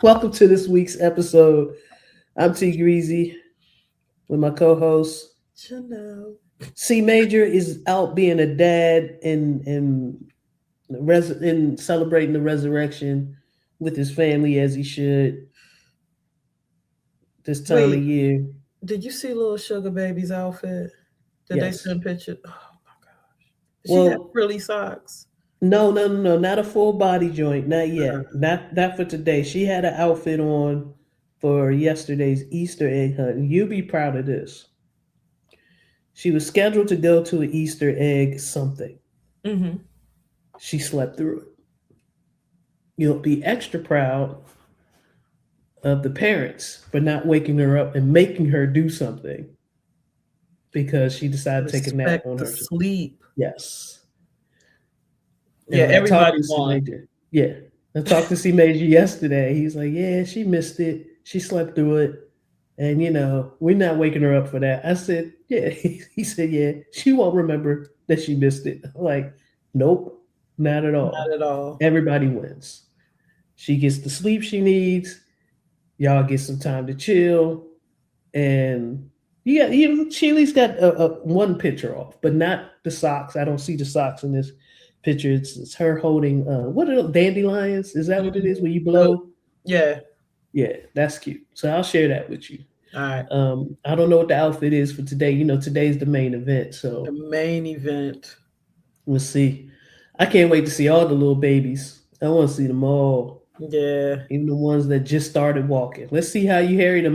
Welcome to this week's episode. I'm T Greasy with my co-host. Janelle. C Major is out being a dad and celebrating the resurrection with his family as he should this time of Wait, year. did you see little sugar baby's outfit? Did they Yes. send pictures? Oh my gosh. She had Well, frilly socks. no, not a full body joint, not Uh, yet. Not for today. She had an outfit on for yesterday's Easter egg hunt. And you be proud of this. She was scheduled to go to an Easter egg something. mm-hmm. She slept through it. You'll be extra proud of the parents for not waking her up and making her do something because she decided to take a nap Respect on the her. sleep. Yes. And Yeah, when I talked everybody to C won. Major, yeah, I talked to C Major yesterday. He's like, yeah, she missed it. She slept through it. And, we're not waking her up for that. I said, yeah. He said, yeah, she won't remember that she missed it. I'm like, nope, not at Not all. at all. Everybody wins. She gets the sleep she needs. Y'all get some time to chill. And she at least got a one picture off, but not the socks. I don't see the socks in this picture. It's her holding what are those, dandelions? Is that what it Mhm. is? When you The- blow? yeah. Yeah, that's cute. So I'll share that with you. All right. I don't know what the outfit is for today. Today's the main event, The so main event. we'll see. I can't wait to see all the little babies. I want to see them all, Yeah. even the ones that just started walking. Let's see how you handle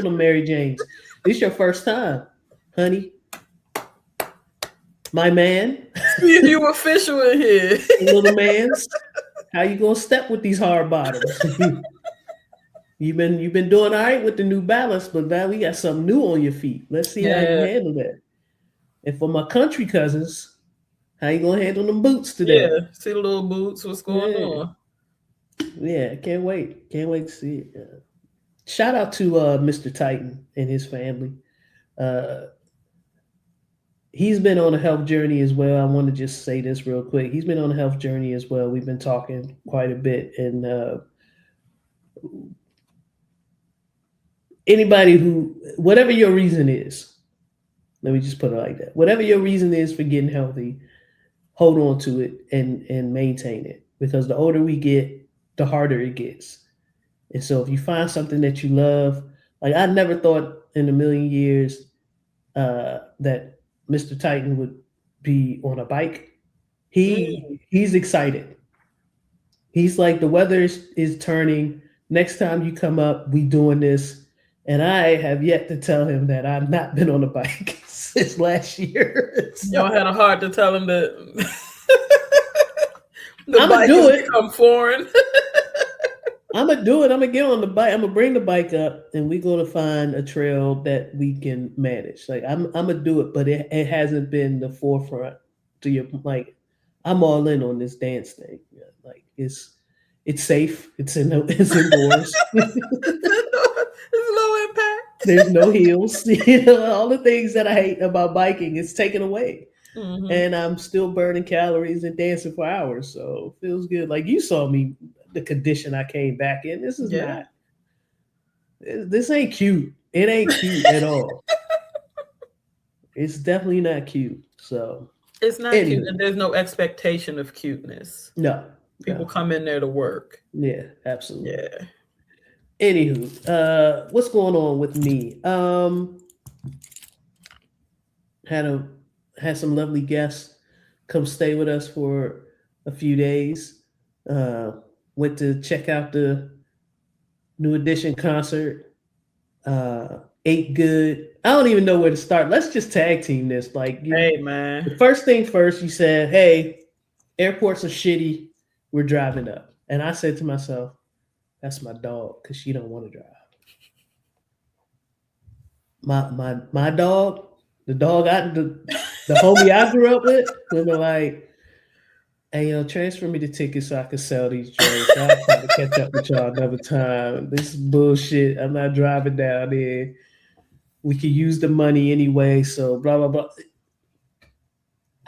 the Mary Janes. This your first time, honey, my man, See if you official in here. little man's. How you gonna step with these hard bottoms? You've been doing all right with the New Balance, but now we got something new on your feet. Let's see how you Yeah. handle that. And for my country cousins, how you gonna handle them boots Yeah. today? See the little boots. What's going Yeah, on? yeah, can't wait. Can't wait to see it. Yeah. Shout out to Mr. Titan and his family. Uh, he's been on a health journey as well. I want to just say this real quick. He's been on a health journey as well. We've been talking quite a bit, and anybody who, whatever your reason is, let me just put it like that. Whatever your reason is for getting healthy, hold on to it and maintain it because the older we get, the harder it gets. And so if you find something that you love, like I never thought in a million years that Mr. Titan would be on a bike. He's excited. He's like the weather is turning. Next time you come up, we doing this. And I have yet to tell him that I've not been on a bike since last year. Y'all So had a heart to tell him that the I'm gonna bike do has it. become foreign. I'm gonna do it. I'm gonna get on the bike. I'm gonna bring the bike up, and we're gonna find a trail that we can manage. Like I'm gonna do it, but it hasn't been the forefront. To your like, I'm all in on this dance thing. Yeah, like it's safe. It's indoors. It's low impact. There's no heels. All the things that I hate about biking is taken away, Hmm. and I'm still burning calories and dancing for hours. So it feels good. Like you saw me, the condition I came back in. This is Yeah. not. This ain't cute. It ain't cute at all. It's definitely not cute. So, It's not cute, anywho, and there's no expectation of cuteness. no, People no, come in there to work. yeah, absolutely. Yeah. Anywho, what's going on with me? Had a had some lovely guests come stay with us for a few days. Uh, went to check out the New Edition concert. Ate good. I don't even know where to start. Let's just tag team this. Like Hey, man. the first thing first, you said, "Hey, airports are shitty. We're driving up." And I said to myself, "That's my dog because she don't want to drive." My dog, the dog the homie I grew up with, would be like, "Hey, transfer me the tickets so I can sell these joints. I'll try to catch up with y'all another time. This is bullshit. I'm not driving down there. We could use the money anyway. So blah blah blah."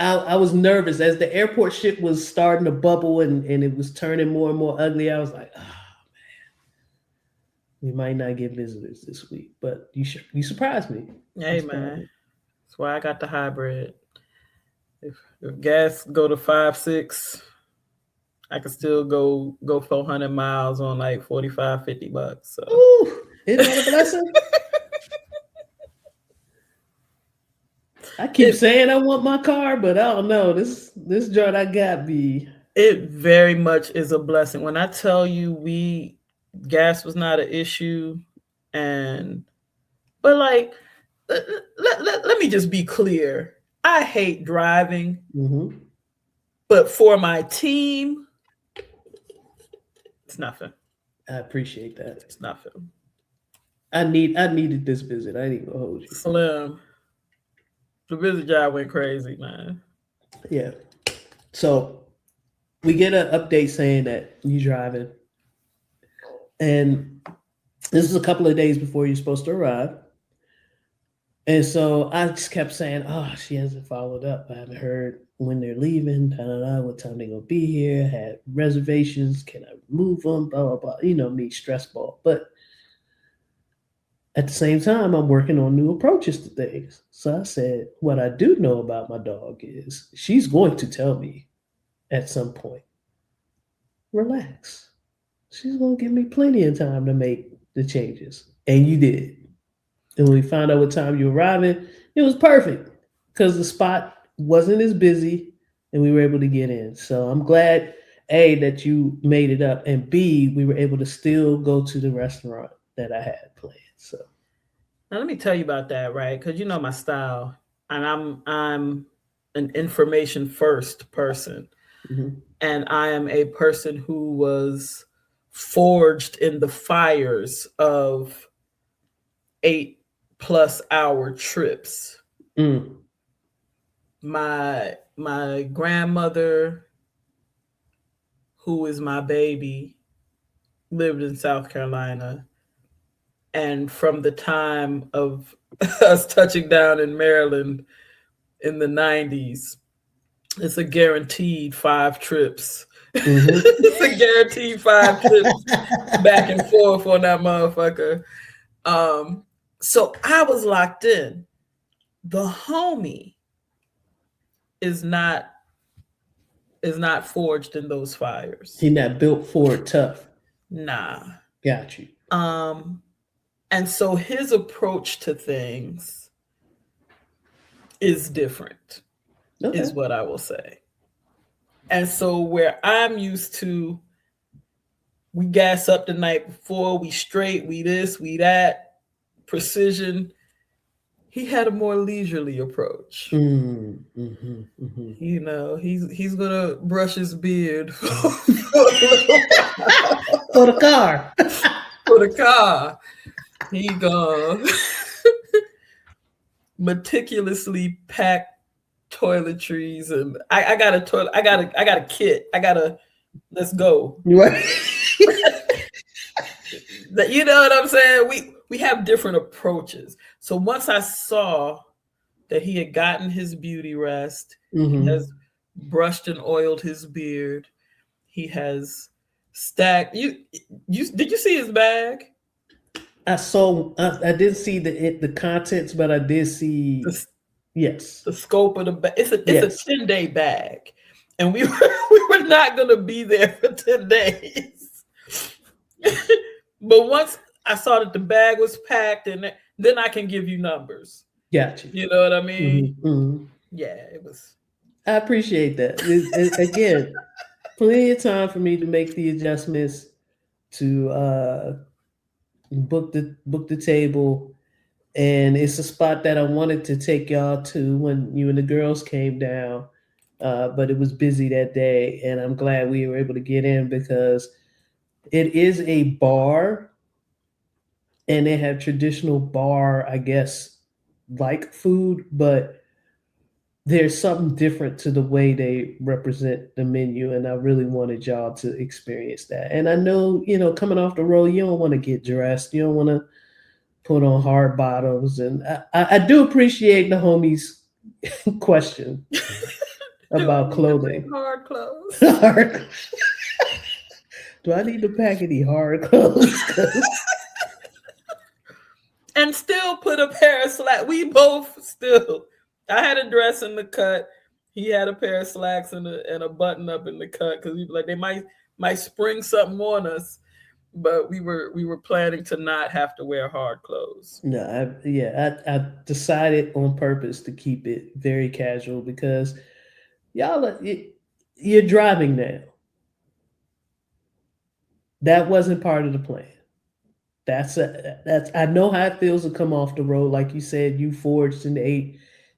I was nervous as the airport shit was starting to bubble and it was turning more and more ugly. I was like, oh. We might not get visitors this week, but you surprised me. Hey man, that's why I got the hybrid. If gas go to 5, 6, I can still go 400 miles on like 45, $50. So Ooh, isn't that a blessing? I keep saying I want my car, but I don't know. This joint I got be. It very much is a blessing. When I tell you gas was not an issue, but like let me just be clear. I hate driving, but for my team, it's nothing. I appreciate that. It's nothing. I needed this visit. I ain't gonna hold you. Slim. The visit job went crazy, man. Yeah. So we get an update saying that you're driving. And this is a couple of days before you're supposed to arrive. And so I just kept saying, oh, she hasn't followed up. I haven't heard when they're leaving, what time they're going to be here. I had reservations. Can I move them? Blah, blah, blah. You know me, stress ball. But at the same time, I'm working on new approaches to things. So I said, what I do know about my dog is she's going to tell me at some point, relax. She's going to give me plenty of time to make the changes. And you did. And when we found out what time you were arriving, it was perfect because the spot wasn't as busy and we were able to get in. So I'm glad, A, that you made it up, and B, we were able to still go to the restaurant that I had planned. So now let me tell you about that, right? Because you know my style, and I'm an information first person, and I am a person who was forged in the fires of 8+ hour trips. My grandmother, who is my baby, lived in South Carolina. And from the time of us touching down in Maryland in the 90s, it's a guaranteed 5 trips. It's a guaranteed 5 trips back and forth on that motherfucker. So I was locked in. The homie is not forged in those fires. He's not built for it tough. Nah. Got you. And so his approach to things is different, is what I will say. And so where I'm used to, we gas up the night before, we straight, we this, we that, precision. He had a more leisurely approach. You know, he's gonna brush his beard for the car. For the car. He gonna meticulously pack toiletries, and I got a toilet. I got a kit. Let's go. Right. You know what I'm saying? We have different approaches. So once I saw that he had gotten his beauty rest, he has brushed and oiled his beard, he has stacked. Did you see his bag? I didn't see the contents, but I did see the scope of the bag. It's a 10-day bag, and we were not going to be there for 10 days. But once I saw that the bag was packed, and then I can give you numbers. Gotcha. You know what I mean? Yeah, it was. I appreciate that. Again, plenty of time for me to make the adjustments, to book the table, and it's a spot that I wanted to take y'all to when you and the girls came down, but it was busy that day, and I'm glad we were able to get in because it is a bar, and they have traditional bar, I guess, like food, but there's something different to the way they represent the menu, and I really wanted y'all to experience that. And I know, coming off the road, you don't want to get dressed. You don't want to put on hard bottoms. And I do appreciate the homies' question about clothing. Hard clothes. Do I need to pack any hard clothes? still put a pair of slacks. We both still. I had a dress in the cut. He had a pair of slacks and a button up in the cut because we like they might spring something on us, but we were planning to not have to wear hard clothes. No, I decided on purpose to keep it very casual because y'all, you're driving now. That wasn't part of the plan. That's I know how it feels to come off the road. Like you said, you forged in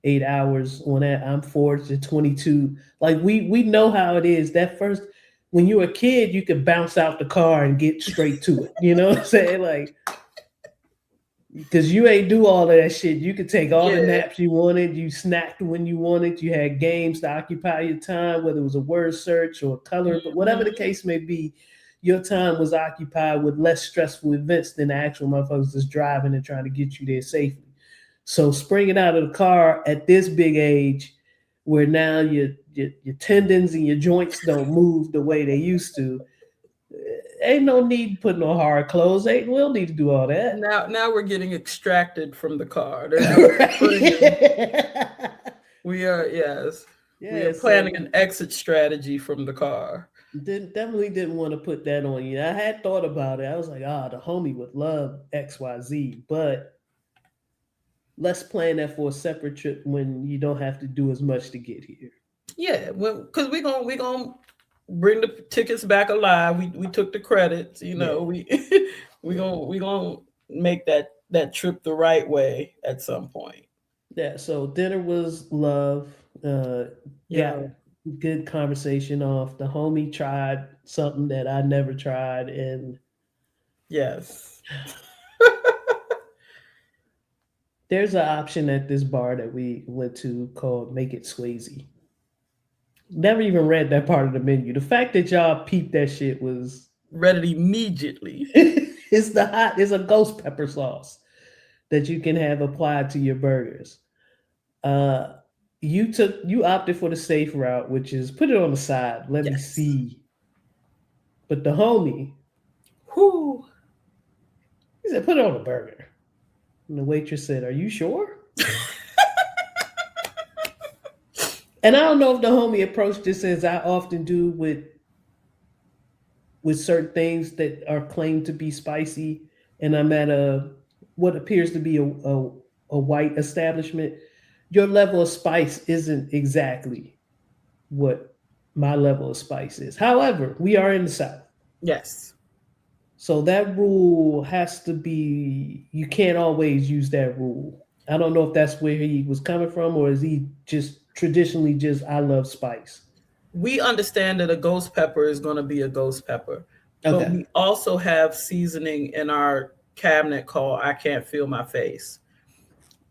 8 hours on that. I'm forged at 22. Like we know how it is. That first when you were a kid, you could bounce out the car and get straight to it. You know what I'm saying? Like because you ain't do all of that shit. You could take all the Yeah. naps you wanted. You snacked when you wanted. You had games to occupy your time, whether it was a word search or color, but whatever the Mhm. case may be, your time was occupied with less stressful events than the actual motherfuckers just driving and trying to get you there safely. So springing out of the car at this big age, where now your tendons and your joints don't move the way they used to, ain't no need putting on hard clothes. Ain't we don't need to do all that. Now we're getting extracted from the car. They're just putting in. We are yes. We are Yeah, planning so an exit strategy from the car. definitely didn't want to put that on you. I had thought about it. I was like, the homie would love XYZ, but let's plan that for a separate trip when you don't have to do as much to get here. Yeah, well, because we gonna bring the tickets back alive. We took the credits. Yeah. We we Yeah. gonna make that trip the right way at some point. Yeah. So dinner was love. Got Yeah. good conversation off. The homie tried something that I never tried, and Yes. there's an option at this bar that we went to called Make It Swayze. Never even read that part of the menu. The fact that y'all peeped that shit was Read it immediately. it's a ghost pepper sauce that you can have applied to your burgers. Uh you opted for the safe route, which is put it on the side. Let me Yes. see. But the homie, Whoo. he said, put it on a burger. And the waitress said, are you sure? And I don't know if the homie approached this as I often do with certain things that are claimed to be spicy, and I'm at a what appears to be a white establishment. Your level of spice isn't exactly what my level of spice is. However, we are in the South. Yes. So that rule has to be, you can't always use that rule. I don't know if that's where he was coming from, or is he just traditionally just, I love spice. We understand that a ghost pepper is going to be a ghost pepper, but Okay. we also have seasoning in our cabinet called I Can't Feel My Face.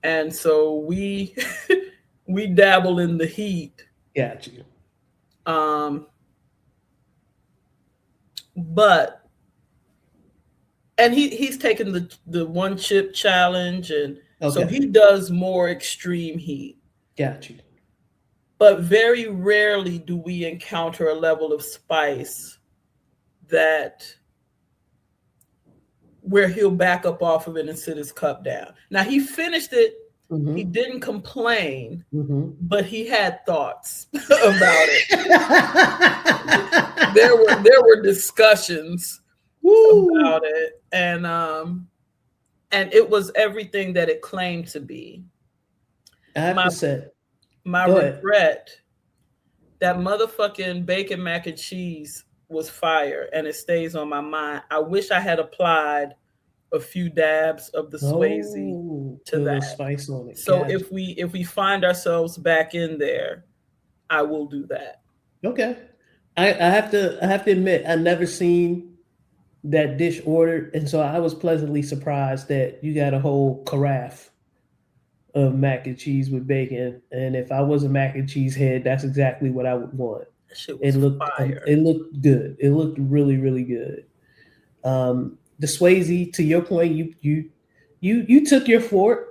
And so we we dabble in the heat. Got you. Um, but and he's taken the one chip challenge, and so Okay. he does more extreme heat. Got you. But very rarely do we encounter a level of spice that where he'll back up off of it and sit his cup down. Now he finished it. He Mm-hmm. didn't complain, Mm-hmm. but he had thoughts about it. There were discussions Woo! about it, and it was everything that it claimed to be. I have My to say, my go ahead. regret, that motherfucking bacon mac and cheese was fire and it stays on my mind. I wish I had applied a few dabs of the Swayze Oh, to put a little that. spice on it. So Got if we find ourselves back in there, I will do that. you. Okay. I have to admit, I never seen that dish ordered, and so I was pleasantly surprised that you got a whole carafe of mac and cheese with bacon. And if I was a mac and cheese head, that's exactly what I would want. That shit It was looked fire. it looked good. It looked really really good. The Swayze, to your point, you took your fork,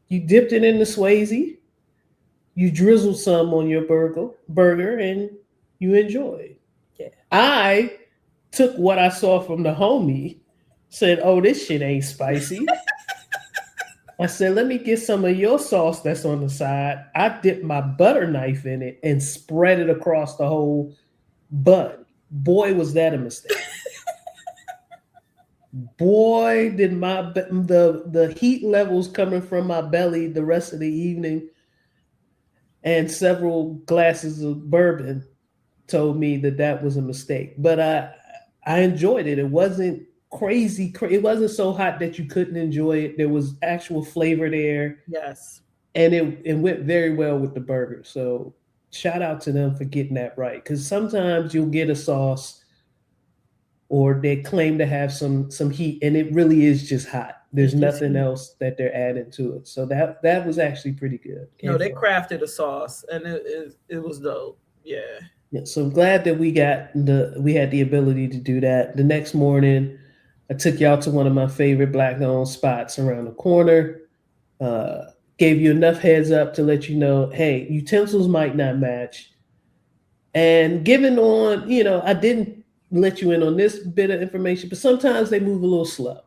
you dipped it in the Swayze, you drizzled some on your burger, and you enjoyed. Yeah. I took what I saw from the homie, said, "Oh, this shit ain't spicy." I said, let me get some of your sauce that's on the side. I dipped my butter knife in it and spread it across the whole bun. Boy, was that a mistake. Boy, did the heat levels coming from my belly the rest of the evening and several glasses of bourbon told me that that was a mistake. But I enjoyed it. It wasn't crazy. It wasn't so hot that you couldn't enjoy it. There was actual flavor there, Yes. and it went very well with the burger. So shout out to them for getting that right. Because sometimes you'll get a sauce or they claim to have some heat, and it really is just hot. There's It's just nothing else that they're adding to it. So that was actually pretty good. no. Came They from crafted a sauce, and it was dope. Yeah. Yeah, so I'm glad that we had the ability to do that. The next morning, I took y'all to one of my favorite black owned spots around the corner. Uh, Gave you enough heads up to let you know, hey, utensils might not match. And given on, I didn't let you in on this bit of information, but sometimes they move a little slow.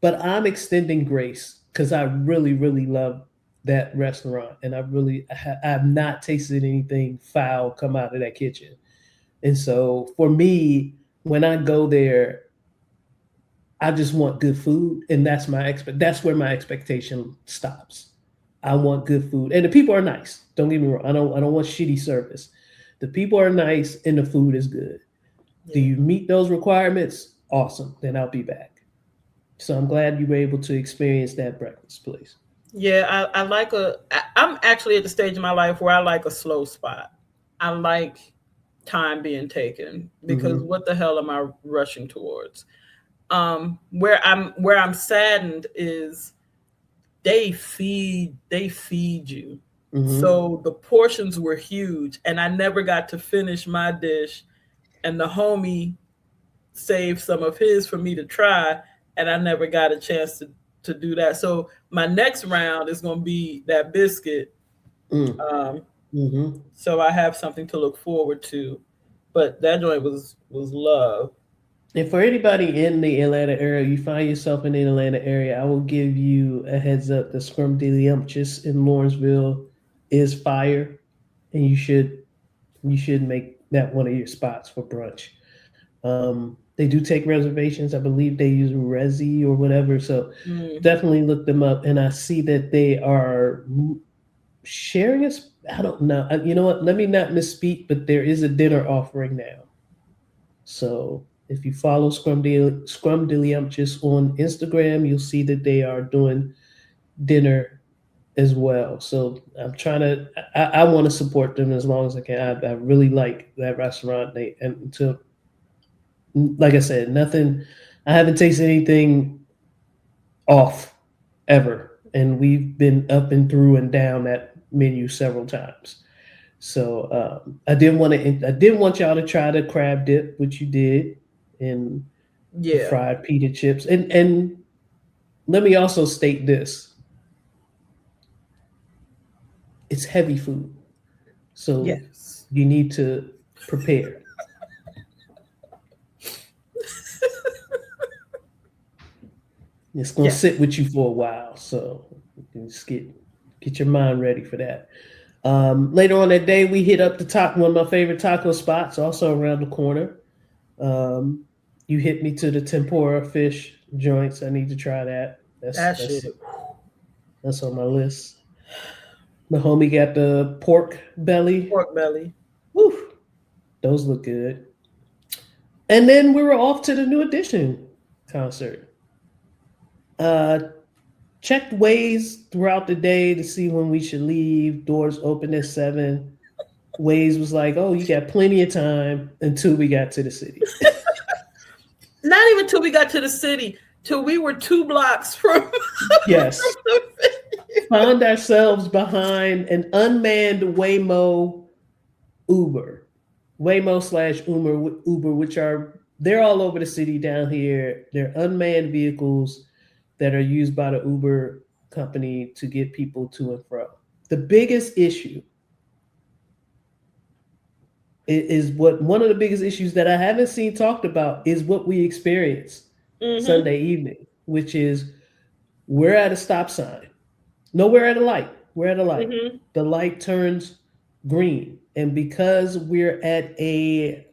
But I'm extending grace because I really, really love that restaurant, and I've not tasted anything foul come out of that kitchen. And so for me, when I go there, I just want good food, and that's where my expectation stops. I want good food, and the people are nice. Don't get me wrong. I don't want shitty service. The people are nice, and the food is good. Do Yeah. you meet those requirements? Awesome. Then I'll be back. So I'm glad you were able to experience that breakfast place. Yeah, I like I'm actually at the stage in my life where I like a slow spot. I like time being taken because Mm-hmm. what the hell am I rushing towards? Where I'm saddened is they feed you. Mm-hmm. So the portions were huge and I never got to finish my dish and the homie saved some of his for me to try and I never got a chance to do that. So my next round is going to be that biscuit. Mm. Um, Mm-hmm. so I have something to look forward to. But that joint was love. And for anybody in the Atlanta area, you find yourself in the Atlanta area, I will give you a heads up. The Scrumdiddlyumptious in Lawrenceville is fire, and you should make that one of your spots for brunch. They do take reservations. I believe they use Resi or whatever. So Mm, definitely look them up. And I see that they are sharing us. I don't know. You know what? Let me not misspeak, but there is a dinner offering now. So if you follow Scrumdiddlyumptious on Instagram, you'll see that they are doing dinner as well. So I'm trying to. I want to support them as long as I can. I really like that restaurant. And to like I said, nothing. I haven't tasted anything off ever, and we've been up and through and down that menu several times. So I did want y'all to try the crab dip, which you did, and the yeah. fried pita chips. And let me also state this: it's heavy food, so Yes. you need to prepare. It's gonna Yes. sit with you for a while, so you can just get your mind ready for that. Later on that day, we hit up one of my favorite taco spots, also around the corner. Um, you hit me to the tempura fish joints. I need to try that. That's That shit. that's that's on my list. The homie got the pork belly. Pork belly. Woo, those look good. And then we were off to the New Edition concert. Uh, Checked ways throughout the day to see when we should leave. Doors open at 7. Waze was like, "Oh, you got plenty of time until we got to the city." Not even till we got to the city, till we were 2 blocks from, from Yes, the found ourselves behind an unmanned Waymo Uber, Waymo slash Uber, which they're all over the city down here. They're unmanned vehicles that are used by the Uber company to get people to and from. The biggest issue is what one of the biggest issues that I haven't seen talked about is what we experienced Mm-hmm. Sunday evening, which is We're at a stop sign. No, we're at a light. We're at a light. Mm-hmm. The light turns green. And because we're at a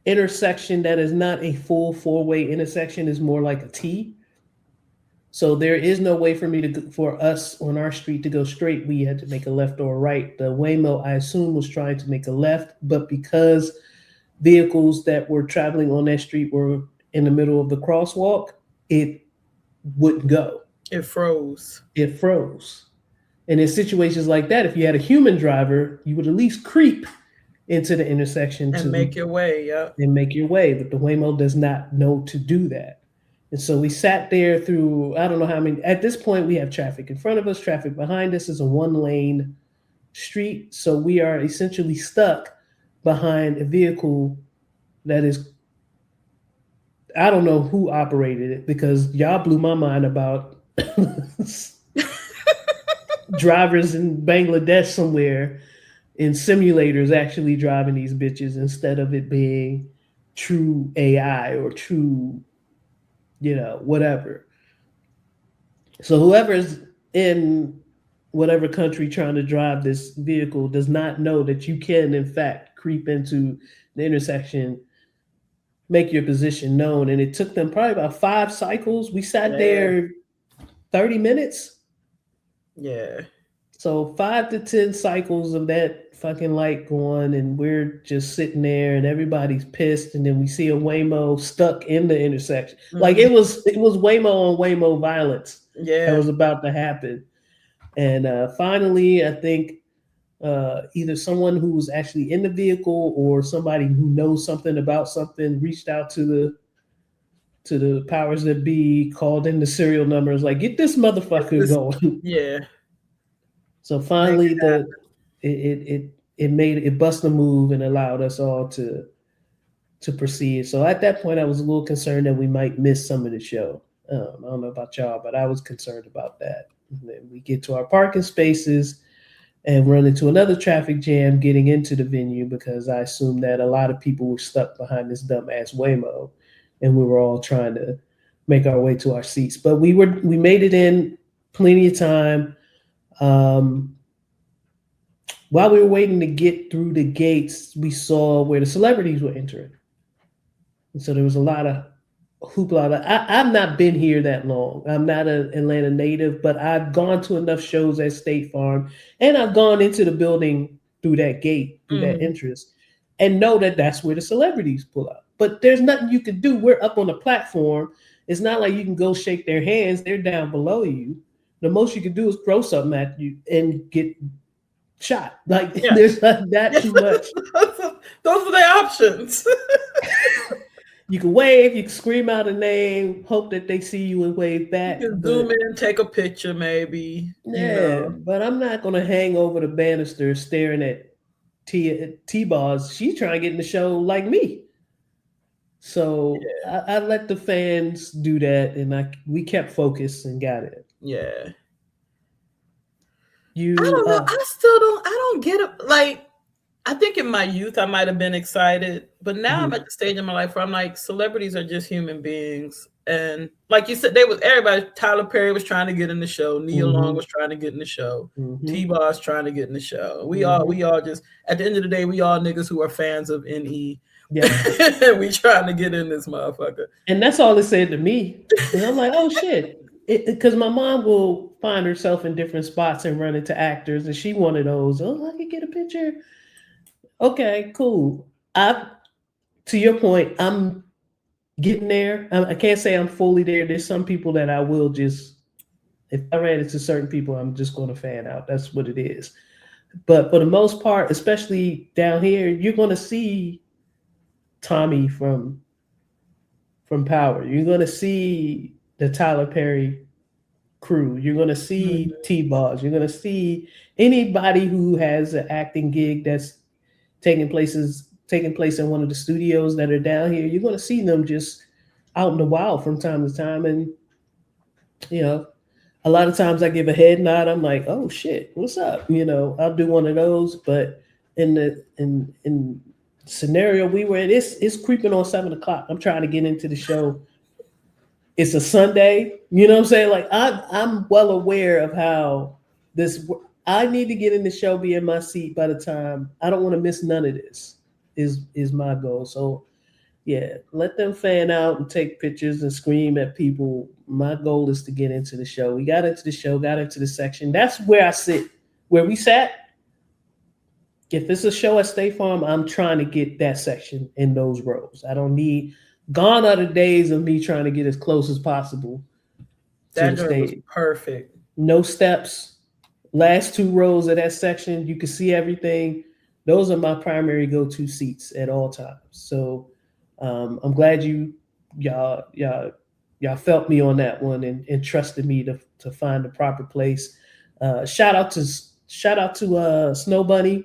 intersection that is not a full four-way intersection, is more like a T. So there is no way for me to for us on our street to go straight. We had to make a left or a right. The Waymo, I assume, was trying to make a left, but because vehicles that were traveling on that street were in the middle of the crosswalk, it wouldn't go. It froze. It froze. And in situations like that, if you had a human driver, you would at least creep into the intersection And to make your way. Yep. and make your way. But the Waymo does not know to do that. And so we sat there through, I don't know how many, at this point, we have traffic in front of us, traffic behind us is a one lane street. So we are essentially stuck behind a vehicle that is, I don't know who operated it because y'all blew my mind about drivers in Bangladesh somewhere in simulators actually driving these bitches instead of it being true AI or true, whatever. So whoever's in whatever country trying to drive this vehicle does not know that you can, in fact, creep into the intersection, make your position known. And it took them probably about 5 cycles. We sat Yeah. there 30 minutes. Yeah. So 5 to 10 cycles of that fucking light going, and we're just sitting there, and everybody's pissed. And then we see a Waymo stuck in the intersection. Like Mm-hmm. it was Waymo on Waymo violence that Yeah. was about to happen. And finally, I think either someone who was actually in the vehicle or somebody who knows something about something reached out to the powers that be, called in the serial numbers, like get this motherfucker This, going. yeah. So Make finally, it made it bust a move and allowed us all to proceed. So at that point, I was a little concerned that we might miss some of the show. I don't know about y'all, but I was concerned about that. And then we get to our parking spaces and run into another traffic jam getting into the venue because I assumed that a lot of people were stuck behind this dumbass Waymo, and we were all trying to make our way to our seats. But we made it in plenty of time. Um, while we were waiting to get through the gates, we saw where the celebrities were entering. And so there was a lot of hoopla. I've not been here that long. I'm not an Atlanta native, but I've gone to enough shows at State Farm, and I've gone into the building through that gate, through that Mm-hmm. entrance, and know that that's where the celebrities pull up. But there's nothing you can do. We're up on the platform. It's not like you can go shake their hands. They're down below you. The most you can do is throw something at you and get shot. Like Yeah. there's not that too much. Those were the options. You can wave, you can scream out a name, hope that they see you and wave You back. can zoom But in, take a picture, maybe. yeah, but I'm not gonna hang over the banister staring at T-Bars. She's trying to get in the show like me. So I let the fans do that, and we kept focused and got it. Yeah. I You don't know. I still don't. I don't get it. Like, I think in my youth I might have been excited, but now I'm mhm, at the stage in my life where I'm like, celebrities are just human beings, and like you said, they was everybody. Tyler Perry was trying to get in the show. Nia Long mhm, was trying to get in the show. mhm, T-Boss trying to get in the show. mhm. We all just at the end of the day, we all niggas who are fans of NE. Yep. We trying to get in this motherfucker. And that's all it said to me. And I'm like, oh shit. Because my mom will find herself in different spots and run into actors, and she one of those. Oh, I can get a picture. Okay, cool. To your point, I'm getting there. I can't say I'm fully there. There's some people that I will just, if I ran into certain people, I'm just going to fan out. That's what it is. But for the most part, especially down here, you're going to see Tommy from Power. You're going to see the Tyler Perry crew. You're going to see Mhm. T-Boss. You're going to see anybody who has an acting gig that's taking place in one of the studios that are down here. You're going to see them just out in the wild from time to time, and you know, a lot of times I give a head nod. I'm like, oh shit, what's up? I'll do one of those. But in scenario we were in, it's creeping on 7 o'clock. I'm trying to get into the show it's a Sunday. You know what I'm saying? Like I'm well aware of how this. I need to get in the show, be in my seat by the time. I don't want to miss none of this. Is my goal. So yeah, let them fan out and take pictures and scream at people. My goal is to get into the show. We got into the show, got into the section. That's where I sit. Where we sat, if it's a show at State Farm, I'm trying to get that section in those rows. I don't need gone are the days of me trying to get as close as possible to That the joint was stage. perfect. No steps. Last two rows of that section, you can see everything. Those are my primary go-to seats at all times. So I'm glad y'all felt me on that one and trusted me to find the proper place. Shout out to Snow Bunny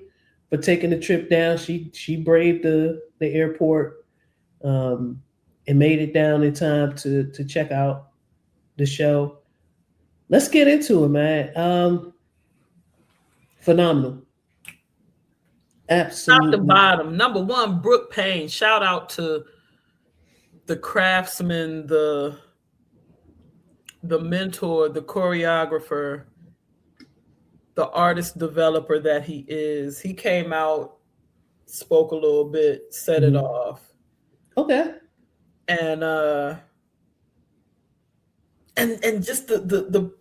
for taking the trip down. She braved the airport um, and made it down in time to check out the show. Let's get into it, man. Phenomenal, Top to absolutely. bottom. Number one, Brooke Payne. Shout out to the craftsman, the mentor, the choreographer, the artist developer that he is. He came out, spoke a little bit, set it Mhm. off. Okay. And and just the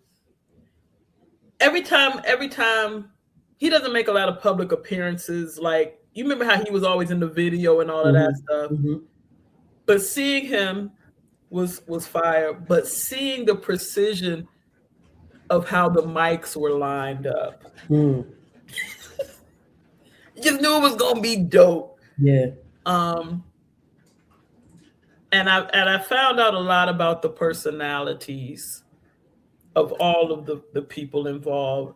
every time he doesn't make a lot of public appearances. Like, you remember how he was always in the video and all of that Hmm. stuff. Hmm. But seeing him was fire. But seeing the precision of how the mics were lined up, Mm. you just knew it was gonna be dope. Yeah. Um, and I found out a lot about the personalities of all of the people involved.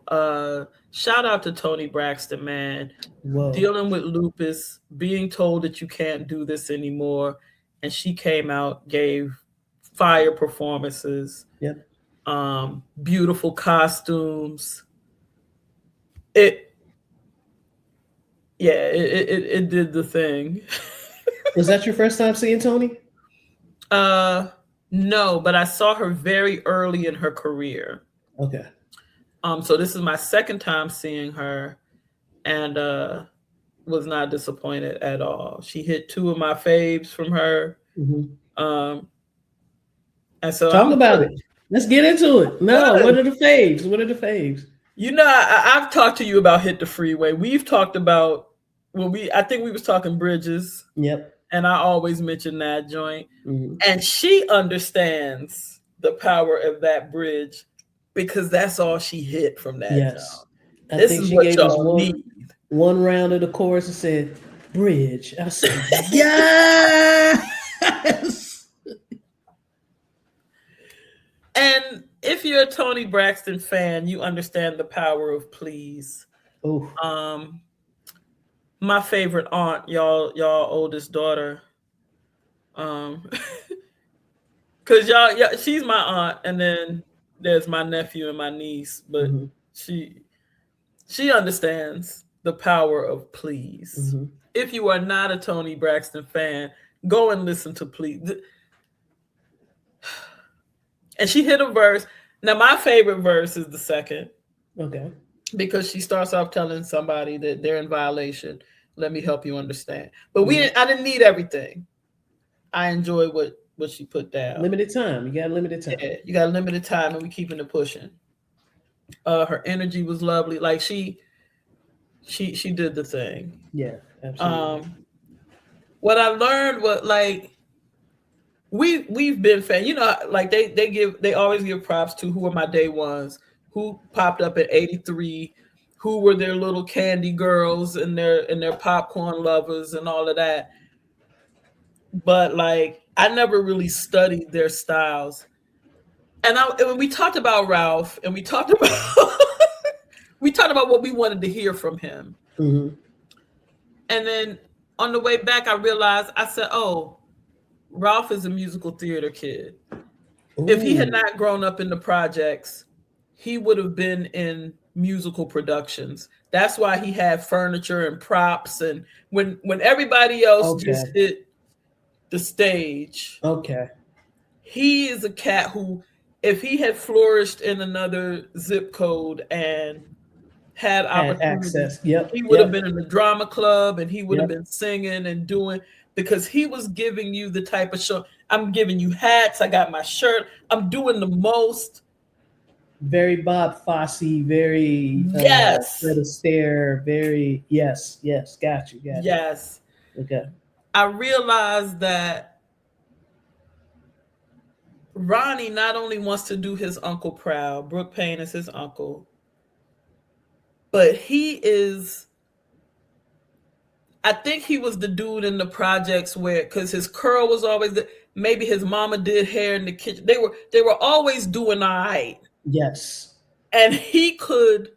Shout out to Tony Braxton, man. Whoa. Dealing with lupus, being told that you can't do this anymore, and she came out, gave fire performances, Yep. beautiful costumes. It Yeah, it did the thing. Was that your first time seeing Tony? uh no, but I saw her very early in her career. Okay. So this is my second time seeing her, and was not disappointed at all. She hit two of my faves from her. Hmm. Um, and so Talk I'm about it. Let's get into it. No, good. what are the faves? What are the faves? You know, I've talked to you about Hit the Freeway. We've talked about I think we was talking Bridges, Yep. and I always mention that joint. Hmm. And she understands the power of that bridge because that's all she hit from that joint. Yes. I This think is she what gave us y'all need. one round of the chorus and said, "Bridge." I said, "Yes." And if you're a Tony Braxton fan, you understand the power of Please. Oh. Um, my favorite aunt, y'all oldest daughter. Um, cause y'all, she's my aunt, and then there's my nephew and my niece, but Hmm. she she understands the power of Please. Hmm. If you are not a Tony Braxton fan, go and listen to Please. And she hit a verse. Now my favorite verse is the second, Okay. because she starts off telling somebody that they're in violation. Let me help you understand. But Hmm. I didn't need everything. I enjoy what she put down. Limited time. You got limited time. Yeah, you got limited time, and we keeping it pushing. Her energy was lovely. Like, she did the thing. Yeah. Absolutely. Um, what I learned was, like, we've been fan. You know, like they always give props to who were my day ones, who popped up at 83, who were their little candy girls and their popcorn lovers and all of that. But, like, I never really studied their styles. And when we talked about Ralph, and we talked about we talked about what we wanted to hear from him. Hmm. And then on the way back, I realized, I said, "Oh, Ralph is a musical theater kid. If he had Ooh. not grown up in the projects, he would have been in musical productions. That's why he had furniture and props. And when everybody else just Okay. hit the stage, Okay. he is a cat who, if he had flourished in another zip code and had Had opportunity, access. Yep, he would have yep, been in the drama club and he would have yep. been singing and doing, because he was giving you the type of show. I'm giving you hats. I got my shirt. I'm doing the most. Very Bob Fosse, very Fred Yes. Astaire, very yes, yes. Got you, got you. Yes. Okay. I realized that Ronnie not only wants to do his uncle proud, Brooke Payne is his uncle, but he is, I think he was the dude in the projects where, because his curl was always maybe his mama did hair in the kitchen. They were always doing all right. Yes. And he could,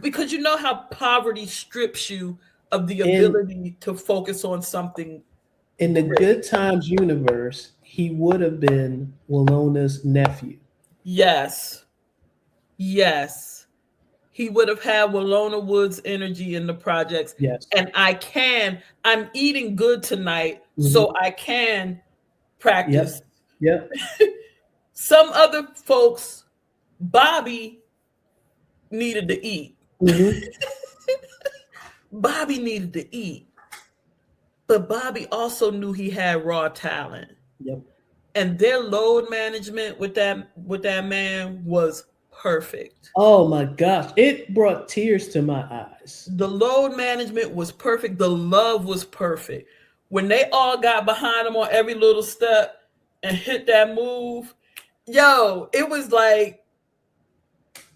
because you know how poverty strips you of the In ability to focus on something in the great. Good Times universe, he would have been Walona's nephew. Yes. Yes. He would have had Walona Wood's energy in the projects. Yes. And I'm eating good tonight, Hmm. so I can Yep. practice. Yep. Some other folks, Bobby needed to eat. Hmm. Bobby needed to eat. But Bobby also knew he had raw talent. Yep. And their load management with that man was perfect. Oh my gosh, it brought tears to my eyes. The load management was perfect. The love was perfect. When they all got behind him on every little step and hit that move, yo, it was like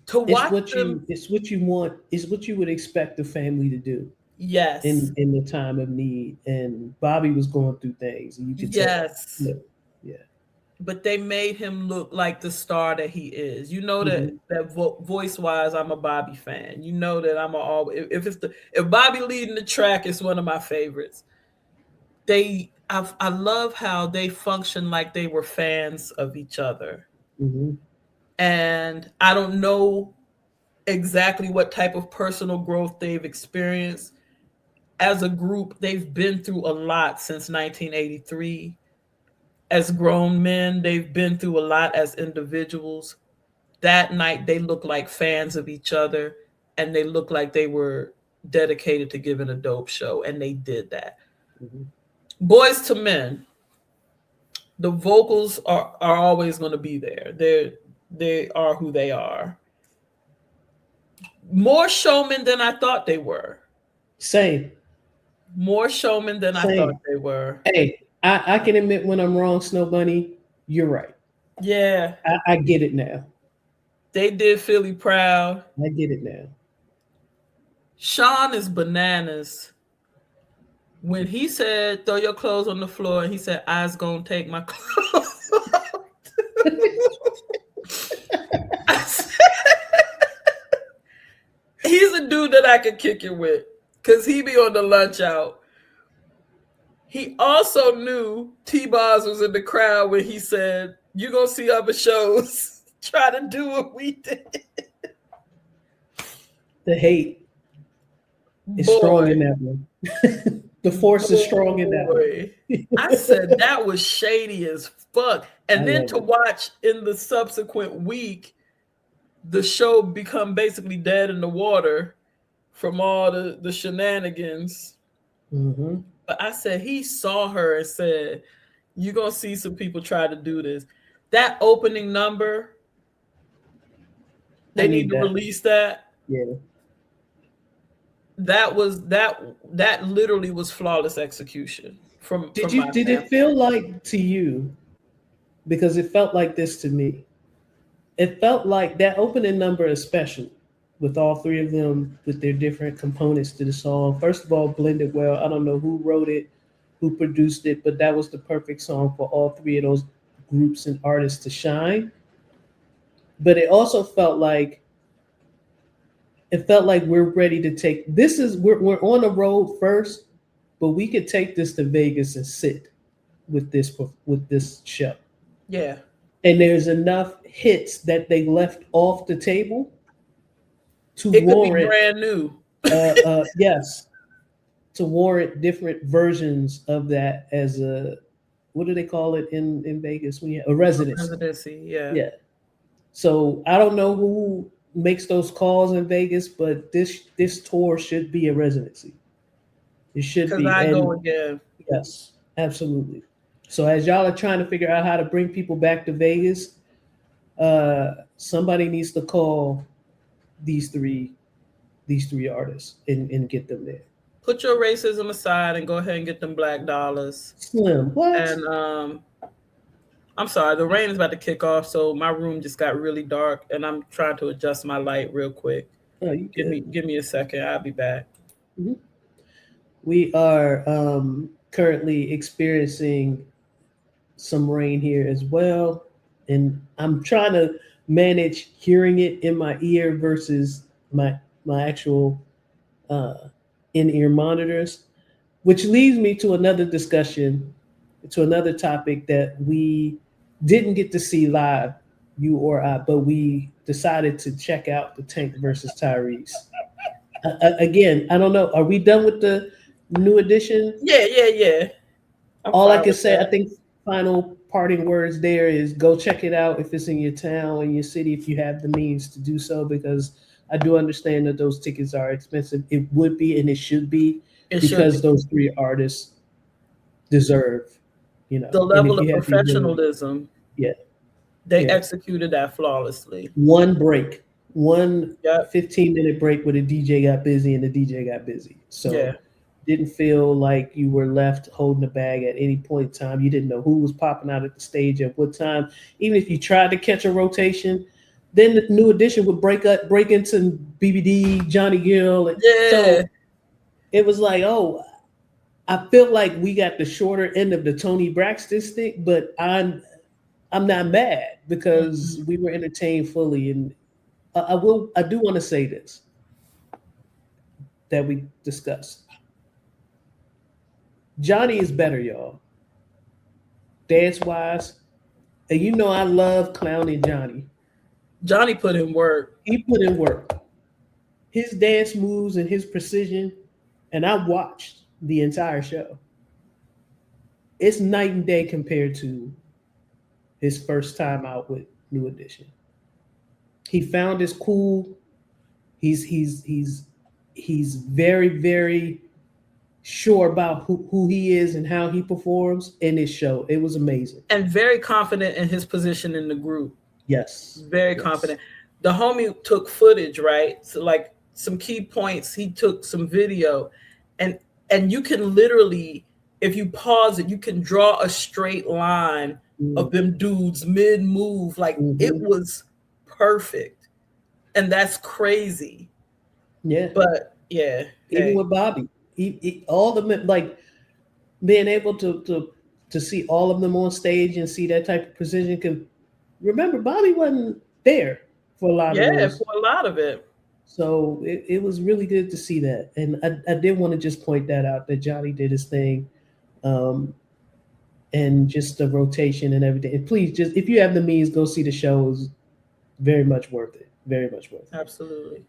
to watch them. It's what you want. It's what you would expect the family to do Yes, in the time of need. And Bobby was going through things, and you could tell. yes. Yeah. Yeah. But they made him look like the star that he is. You know that Hmm. voice wise, I'm a Bobby fan. You know that I'm a all. If Bobby leading the track, it's one of my favorites. I love how they function like they were fans of each other. Hmm. And I don't know exactly what type of personal growth they've experienced as a group. They've been through a lot since 1983. As grown men, they've been through a lot as individuals. That night, they looked like fans of each other and they looked like they were dedicated to giving a dope show. And they did that. Hmm. Boys to Men, the vocals are always going to be there. They are who they are. More showmen than I thought they were. Same. More showmen than I thought Same. they were. Hey, I can admit when I'm wrong, Snow Bunny. You're right. Yeah, I get it now. they did Philly proud. I get it now. Sean is bananas. When he said throw your clothes on the floor, and he said I's gonna take my clothes off. I said, he's a dude that I could kick it with because he be on the lunch out. He also knew T-Boz was in the crowd when he said, "You gonna see other shows try to do what we did." The hate is strong Boy, in that one. The force is strong in that boy. I one. said that was shady as fuck. I And then love to it. watch in the subsequent week the show become basically dead in the water from all the shenanigans. Hmm. But I said he saw her and said, "You're gonna see some people try to do this." That opening number, I they need need to that. release that. Yeah. That literally was flawless execution from my Did it standpoint. feel like to you, because it felt like this to me. It felt like that opening number especially, with all three of them with their different components to the song. First of all, blended well. I don't know who wrote it, who produced it, but that was the perfect song for all three of those groups and artists to shine. But it felt like we're ready to take this is we're on the road first, but we could take this to Vegas and sit with this show. Yeah. And there's enough hits that they left off the table to It could be warrant brand new. yes, to warrant different versions of that as a what do they call it in Vegas when you have a residency? Presidency, yeah. Yeah. So I don't know who makes those calls in Vegas, but this tour should be a residency. It should Because be, I go and again. yes, absolutely. So as y'all are trying to figure out how to bring people back to Vegas, somebody needs to call these three these three artists and get them there. Put your racism aside and go ahead and get them black dollars. Slim, what? And I'm sorry, the rain is about to kick off, so my room just got really dark, and I'm trying to adjust my light real quick. Oh, you good? Give me a second. I'll be back. Mhm. We are currently experiencing some rain here as well, and I'm trying to manage hearing it in my ear versus my actual uh, in ear monitors, which leads me to another discussion, to another topic that we didn't get to see live, you or I, but we decided to check out the Tank versus Tyrese. Again, I don't know. Are we done with the new edition? Yeah, yeah, yeah. I'm All I fine can with say, I that. think, final parting words there is go check it out if it's in your town, in your city, if you have the means to do so, because I do understand that those tickets are expensive. It would be and it should be It should because be. those three artists deserve, The and if level of you have the ability, professionalism, yeah, they yeah. executed that flawlessly. One break, one Yep. 15-minute break where the DJ got busy and the DJ got busy. Yeah. So didn't feel like you were left holding the bag at any point in time. You didn't know who was popping out at the stage at what time. Even if you tried to catch a rotation, then the new edition would break into BBD, Johnny Gill. Yeah. So it was like, oh, I feel like we got the shorter end of the Tony Braxton stick, but I'm not mad because Mhm. we were entertained fully. And I do want to say this that we discussed. Johnny is better, y'all. Dance wise, and you know I love clowning Johnny. Johnny put in work. He put in work. His dance moves and his precision, and I watched the entire show. It's night and day compared to his first time out with New Edition. He found his cool. He's very sure about who he is and how he performs in this show. It was amazing. And very confident in his position in the group. Yes, Very yes. confident. The homie took footage, right? So like some key points, he took some video, and you can literally, if you pause it, you can draw a straight line of Mm, them dudes mid move. Like it mhm. was perfect. And that's crazy. Yeah, But yeah, even hey. with Bobby, all the like being able to see all of them on stage and see that type of precision. Because remember, Bobby wasn't there for a lot of Yeah, those, for a lot of it. so it was really good to see that. And I did want to just point that out that Johnny did his thing, um, and just the rotation and everything. And please, just if you have the means, go see the show. It was very much worth it. Very much worth it. Absolutely.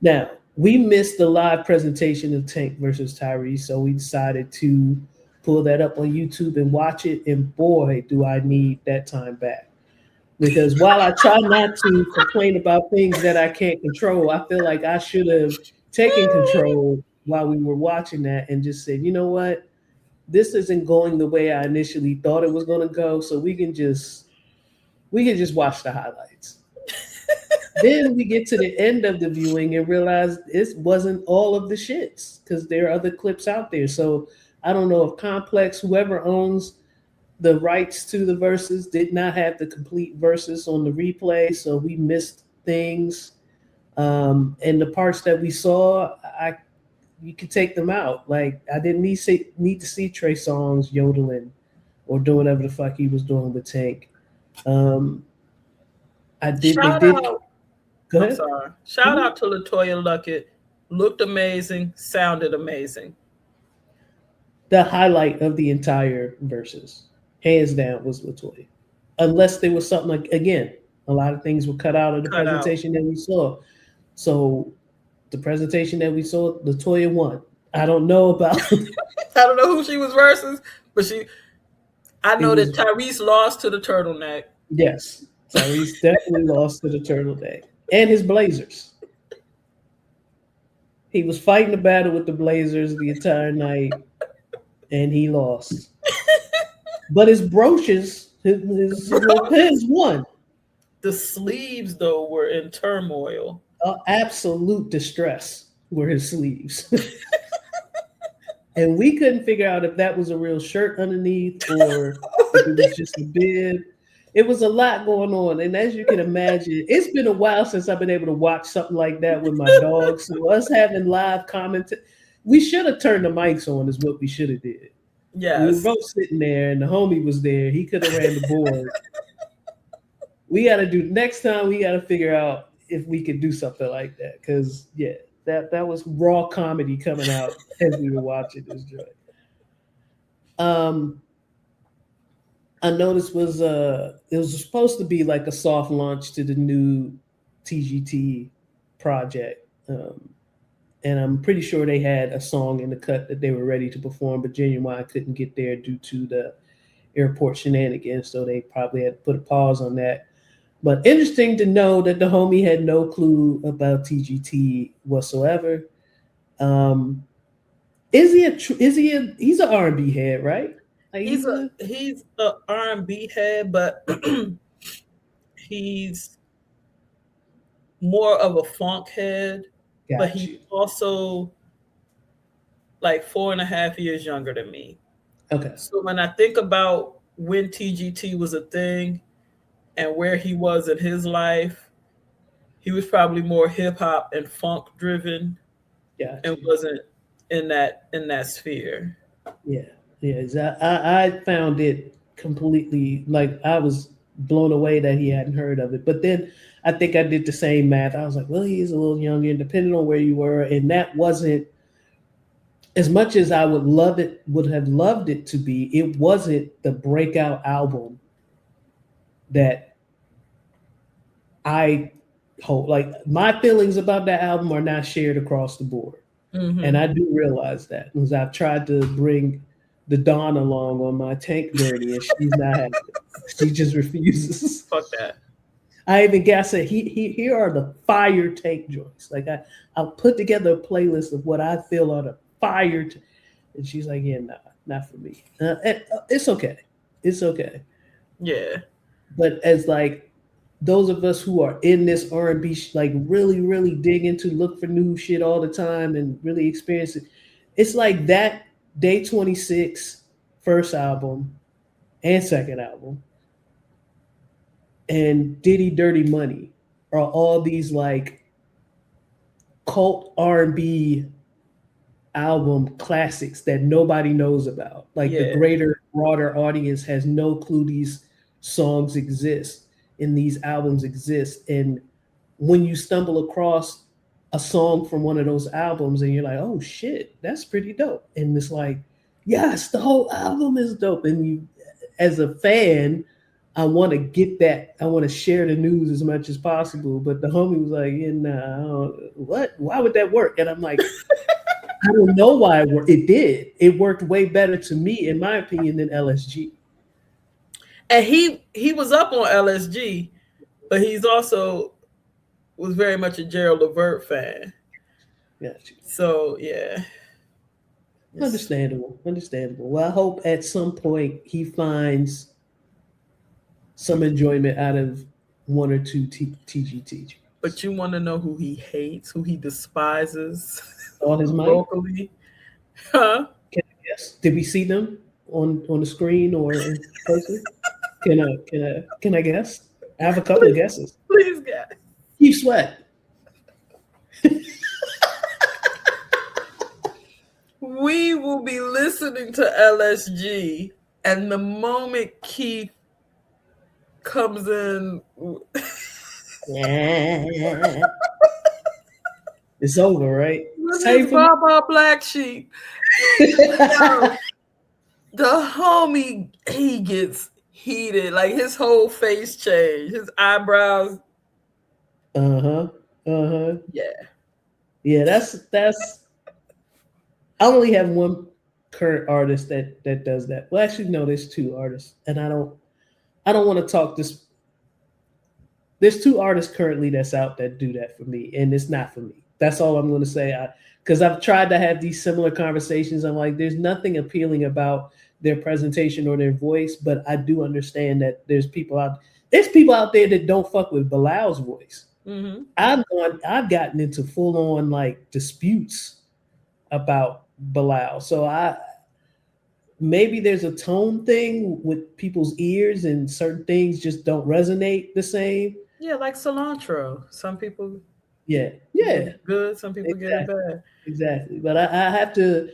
Now, we missed the live presentation of Tank versus Tyrese, so we decided to pull that up on YouTube and watch it. And boy, do I need that time back. Because while I try not to complain about things that I can't control, I feel like I should have taken control while we were watching that and just said, you know what? This isn't going the way I initially thought it was going to go, so we can just watch the highlights. Then we get to the end of the viewing and realize it wasn't all of the shits because there are other clips out there. So I don't know if Complex, whoever owns the rights to the verses, did not have the complete verses on the replay, so we missed things. And the parts that we saw, I you could take them out. Like I didn't need to see Trey Songz yodeling or doing whatever the fuck he was doing with Tank. Um, I did. They Shout did. out. Go I'm ahead. sorry. Shout Mhm. out to Latoya Luckett. Looked amazing, sounded amazing. The highlight of the entire verses, hands down, was Latoya. Unless there was something like again, a lot of things were cut out of the Cut out. presentation that we saw. So the presentation that we saw, Latoya won. I don't know about I don't know who she was versus, but I It know that was Tyrese lost to the turtleneck. yes, Tyrese definitely lost to the turtleneck and his Blazers. He was fighting the battle with the Blazers the entire night, and he lost. But his brooches, his little pins won. The sleeves, though, were in turmoil. Absolute distress were his sleeves. And we couldn't figure out if that was a real shirt underneath or if it was just a bib. It was a lot going on. And as you can imagine, it's been a while since I've been able to watch something like that with my dogs. So us having live comment, we should have turned the mics on is what we should have did. We were Yes. both sitting there and the homie was there. He could have ran the board. We got to do next time. We got to figure out if we could do something like that. Cause yeah, that was raw comedy coming out as we were watching this joint. Um, I noticed was it was supposed to be like a soft launch to the new TGT project, and I'm pretty sure they had a song in the cut that they were ready to perform, but Genuine couldn't get there due to the airport shenanigans, so they probably had to put a pause on that. But interesting to know that the homie had no clue about TGT whatsoever. Um, is he he's an R&B head, right? Like He's a R&B head, but he's more of a funk head. But got he's you. also like 4.5 years younger than me. Okay. So when I think about when TGT was a thing and where he was in his life, he was probably more hip hop and funk driven Got and you. wasn't in that sphere. Yeah, yeah. I found it completely like I was blown away that he hadn't heard of it. But then I think I did the same math. I was like, well, he's a little younger, depending on where you were, and that wasn't as much as I would have loved it to be. It wasn't the breakout album that I hope. Like my feelings about that album are not shared across the board. And Hmm. I do realize that because I've tried to bring the Dawn along on my tank journey, and she's not having it. She just refuses. Fuck that. I even guess that here are the fire tank joints. Like I'll put together a playlist of what I feel are the fire, and she's like, yeah, nah, not for me. It's okay, it's okay. Yeah. But as like those of us who are in this R&B, like really, really dig into, look for new shit all the time and really experience it. It's like that Day 26 first album and second album and Diddy Dirty Money are all these like cult R&B album classics that nobody knows about. Like the Yeah. greater, broader audience has no clue these songs exist and these albums exist. And when you stumble across a song from one of those albums and you're like, oh shit, that's pretty dope. And it's like, yes, the whole album is dope. And you, as a fan, I want to get that. I want to share the news as much as possible. But the homie was like, yeah, nah, what? Why would that work? And I'm like, I don't know why it worked. It did. It worked way better to me, in my opinion, than LSG. And he was up on LSG, but he's also was very much a Gerald Levert fan. Gotcha. So yeah. It's, Understandable. Understandable. Well, I hope at some point he finds some enjoyment out of one or two TGT. but you want to know who he hates, who he despises All his might. vocally? Huh? Can I guess? Did we see them on the screen or in person? Can I guess? I have a couple of Please, guesses. please, guys. Keith Sweat. We will be listening to LSG, and the moment Keith comes in, Yeah. It's over, right? with his Same for me. Baba Black Sheep, yo, the homie, he gets heated. Like his whole face changed, his eyebrows. Uh huh. Uh huh. Yeah. Yeah, that's. I only have one current artist that does that. Well, actually, no, there's two artists, and I don't want to talk this. There's two artists currently that's out that do that for me, and it's not for me. That's all I'm going to say. Because I've tried to have these similar conversations. I'm like, there's nothing appealing about their presentation or their voice, but I do understand that there's people out there that don't fuck with Bilal's voice. Mm-hmm. I've gotten into full on like disputes about Bilal. So I maybe there's a tone thing with people's ears and certain things just don't resonate the same. Yeah, like cilantro. Some people Yeah, get yeah, it good, some people get it exactly, bad. exactly. But I have to,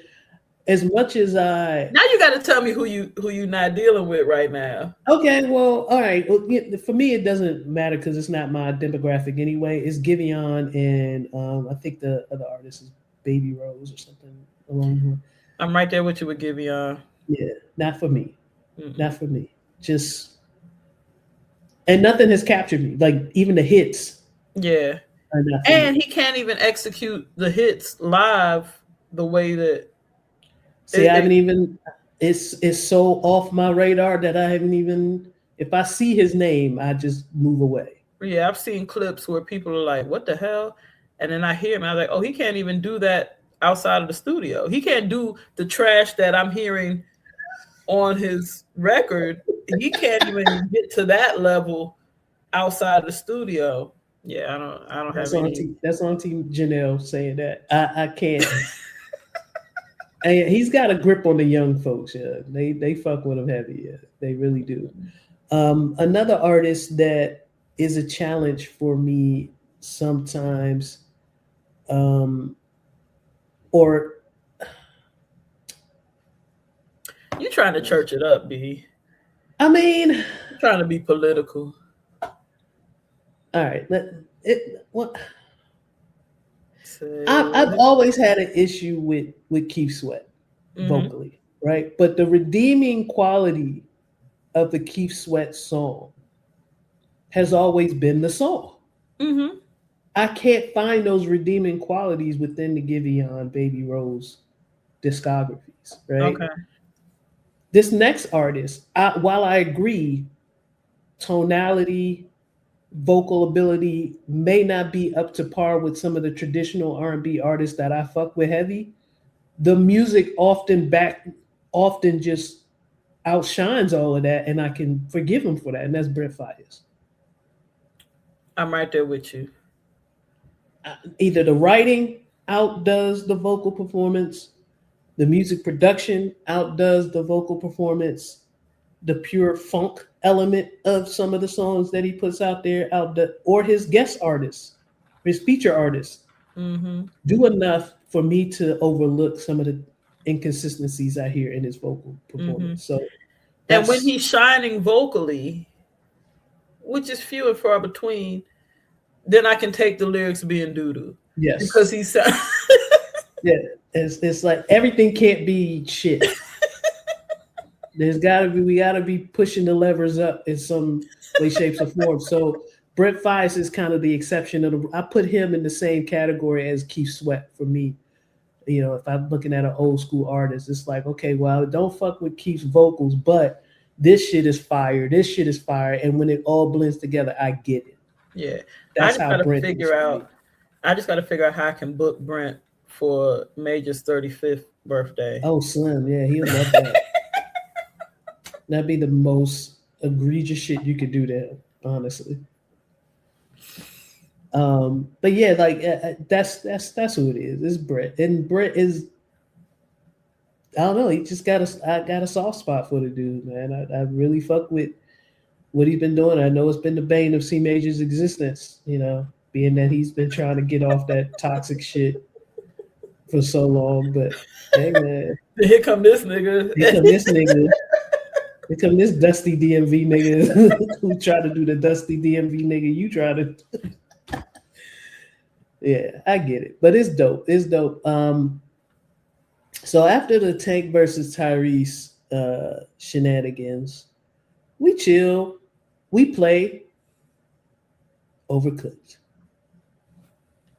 as much as I. Now you got to tell me who you not dealing with right now. Okay, well, all right. Well, yeah, for me, it doesn't matter because it's not my demographic anyway. It's Giveon and I think the other artist is Baby Rose or something along the. I'm right there with you with Giveon. Yeah, not for me. Mm-mm. Not for me. Just and nothing has captured me. Like even the hits Yeah, are not for and me. he can't even execute the hits live the way that See, it, I haven't it even. It's so off my radar that I haven't even. If I see his name, I just move away. yeah, I've seen clips where people are like, "What the hell?" And then I hear him, I was like, "Oh, he can't even do that outside of the studio. He can't do the trash that I'm hearing on his record. He can't even get to that level outside the studio." Yeah, I don't have any. That's on Team Janelle saying that. I can't. And he's got a grip on the young folks. Yeah, they fuck with him heavy. Yeah, they really do. Another artist that is a challenge for me sometimes, um, or You trying to church it up, B. I mean, You trying to be political. all right. What I've Say, always had an issue with Keith Sweat mm-hmm, vocally, right? But the redeeming quality of the Keith Sweat song has always been the song. mm-hmm. I can't find those redeeming qualities within the Giveon Baby Rose discographies, right? Okay. This next artist, while I agree, tonality, vocal ability may not be up to par with some of the traditional R&B artists that I fuck with heavy. The music often just outshines all of that, and I can forgive him for that, and that's Brent Fires. I'm right there with you. Either the writing outdoes the vocal performance, the music production outdoes the vocal performance, the pure funk element of some of the songs that he puts out there or his guest artists, his feature artists Mm-hmm. do enough for me to overlook some of the inconsistencies I hear in his vocal Mm-hmm. performance. So And when that's he's shining vocally, which is few and far between, then I can take the lyrics being doo doo yes. because he's. I Yeah. It's like everything can't be shit. We gotta be pushing the levers up in some way, shapes, or form. So Brent Fies is kind of the exception I put him in the same category as Keith Sweat for me. You know, if I'm looking at an old school artist, it's like, okay, well, don't fuck with Keith's vocals, but this shit is fire. This shit is fire. And when it all blends together, I get it. Yeah, I That's just how got to Brent is figure for out. me. I just got to figure out how I can book Brent for Major's 35th birthday. Oh, Slim, yeah, he'll love that. That'd be the most egregious shit you could do there, honestly. But yeah, like that's who it is. It's Brett, and Brett is I don't know. He just I got a soft spot for the dude, man. I really fuck with what he's been doing. I know it's been the bane of C Major's existence, you know, being that he's been trying to get off that toxic shit for so long. But hey, man, Here come this nigga. here come this nigga. Here come this dusty DMV nigga who tried to do the dusty DMV nigga. You try to. Yeah, I get it, but it's dope. It's dope. So after the Tank versus Tyrese shenanigans, we chill, we play, Overcooked,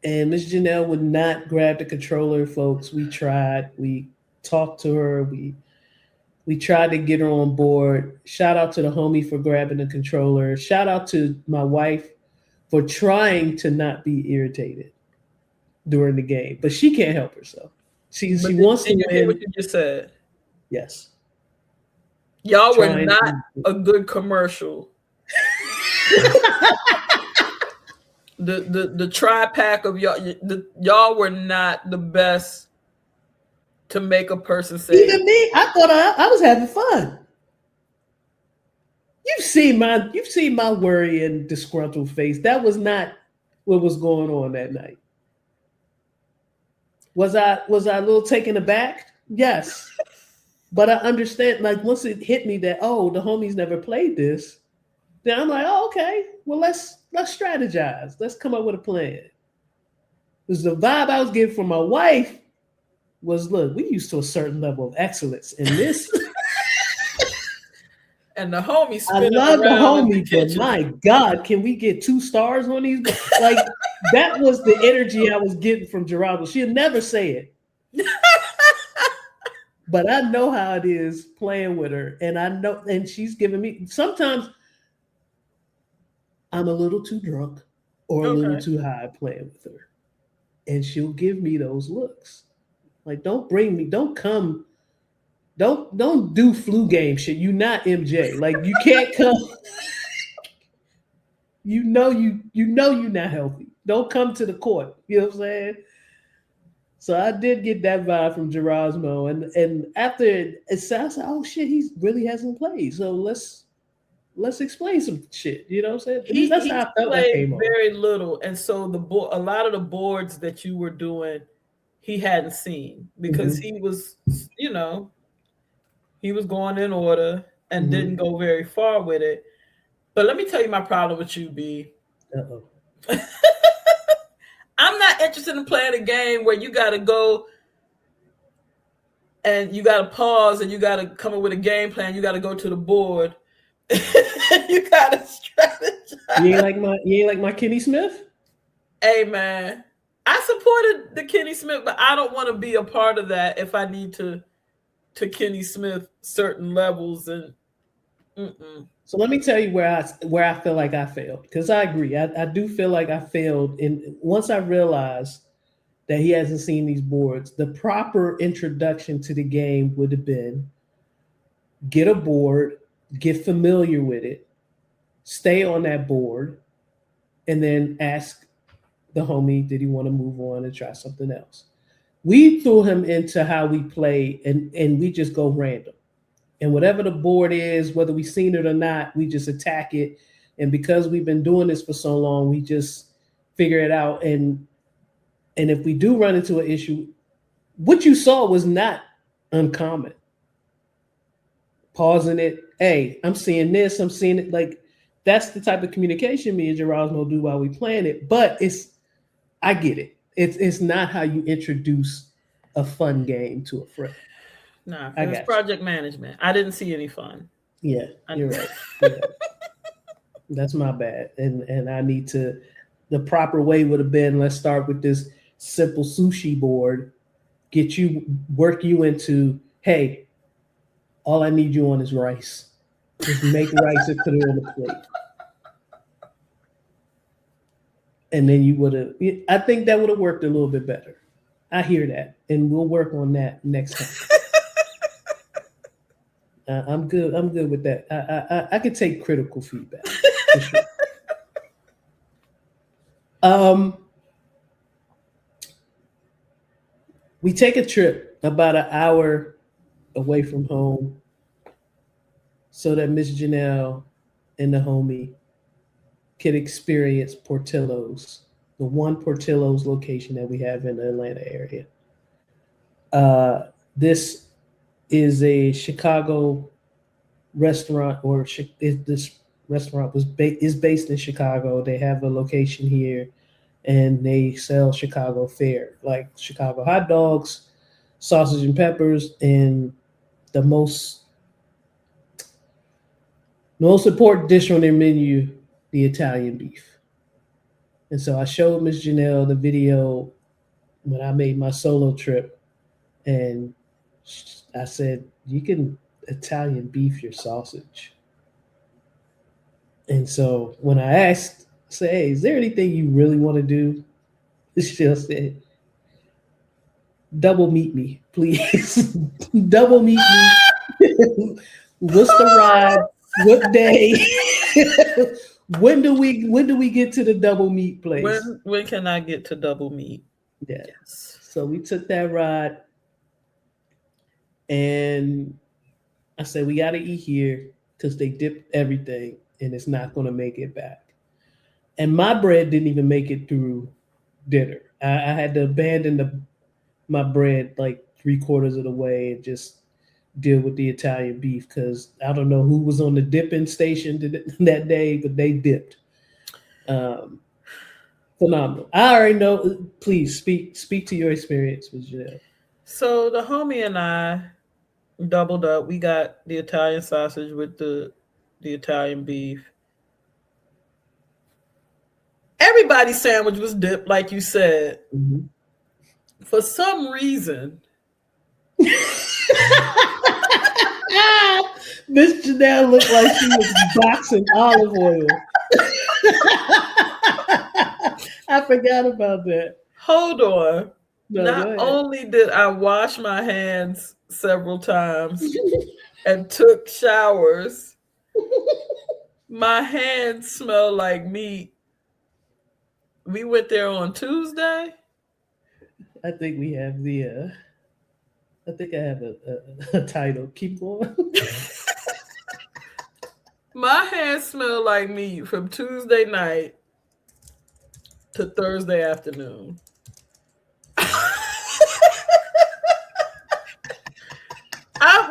and Miss Janelle would not grab the controller, folks. We tried. talked to her. We tried to get her on board. Shout out to the homie for grabbing the controller. Shout out to my wife for trying to not be irritated during the game, but she can't help herself. She But wants did to you hear what win. you just said? Yes, Y'all were trying. not a good commercial. The tri pack of y'all, y'all were not the best to make a person say. Even me, I thought I was having fun. You've seen my worry and disgruntled face. That was not what was going on that night. Was I a little taken aback? Yes. But I understand, like once it hit me that the homies never played this, then I'm like, oh, okay, well let's strategize. Let's come up with a plan. Because the vibe I was getting from my wife was, look, we used to a certain level of excellence in this. And the homie I spinning love the around in the homie, but kitchen. my God, can we get 2 stars on these? Like that was the energy I was getting from Geraldo. She'll never say it, but I know how it is playing with her, and I know, and she's giving me. Sometimes I'm a little too drunk or a little Okay. too high playing with her, and she'll give me those looks. Like, don't bring me, don't come, don't do flu game shit. You not MJ. Like you can't come. You know you're not healthy. Don't come to the court. You know what I'm saying? So I did get that vibe from Gerasmo, and after it sounds like, oh shit, he really hasn't played. So let's explain some shit. You know what I'm saying? At least that's how He's I felt. I played came on. very little, and so a lot of the boards that you were doing, he hadn't seen because Hmm. he was, you know, he was going in order and didn't Hmm. go very far with it. But let me tell you my problem with you, B. Uh-oh. I'm not interested in playing a game where you got to go and you got to pause and you got to come up with a game plan. You got to go to the board. You got to strategize. You ain't like my Kenny Smith. Hey man, I supported the Kenny Smith, but I don't want to be a part of that if I need to Kenny Smith certain levels and mm-mm. So let me tell you where I feel like I failed, because I agree. I do feel like I failed, and once I realized that he hasn't seen these boards, the proper introduction to the game would have been get a board, get familiar with it, stay on that board, and then ask the homie, did he want to move on and try something else? We threw him into how we play, and we just go random. And whatever the board is, whether we've seen it or not, we just attack it. And because we've been doing this for so long, we just figure it out. And if we do run into an issue, what you saw was not uncommon. Pausing it, hey, I'm seeing this, I'm seeing it. Like that's the type of communication me and Gerasmo do while we plan it. But I get it. It's not how you introduce a fun game to a friend. Nah, I it was got you. project management. I didn't see any fun. Yeah, I, you're right. You're right. That's my bad. And I need to, the proper way would have been, let's start with this simple sushi board, work you into, hey, all I need you on is rice. Just make rice and put it on the plate. And then you would have, I think that would have worked a little bit better. I hear that. And we'll work on that next time. I'm good. I'm good with that. I could take critical feedback for sure. Um, we take a trip about an hour away from home so that Miss Janelle and the homie could experience Portillo's, the one Portillo's location that we have in the Atlanta area. This is a Chicago restaurant, this restaurant is based in Chicago. They have a location here, and they sell Chicago fare, like Chicago hot dogs, sausage and peppers, and the most important dish on their menu, the Italian beef. And so I showed Miss Janelle the video when I made my solo trip, and I said, you can Italian beef your sausage. And so when I asked, say, hey, is there anything you really want to do? She'll say, double meet me, please. Double meet me. What's the ride? What day? When do we get to the double meet place? When can I get to double meat? Yeah. Yes. So we took that ride and I said we gotta eat here because they dipped everything and it's not gonna make it back. And my bread didn't even make it through dinner. I had to abandon my bread like 3/4 of the way and just deal with the Italian beef because I don't know who was on the dipping station that day, but they dipped. Um, Phenomenal. I already know. Please speak to your experience with Janelle. So the homie and I doubled up. We got the Italian sausage with the Italian beef. Everybody's sandwich was dipped, like you said. Mhm. For some reason, Miss Janelle looked like she was boxing olive oil. I forgot about that. hold on. No, go Not ahead. only did I wash my hands several times and took showers, my hands smell like meat. We went there on Tuesday. I think we have the. I think I have a title. Keep going. My hands smell like meat from Tuesday night to Thursday afternoon.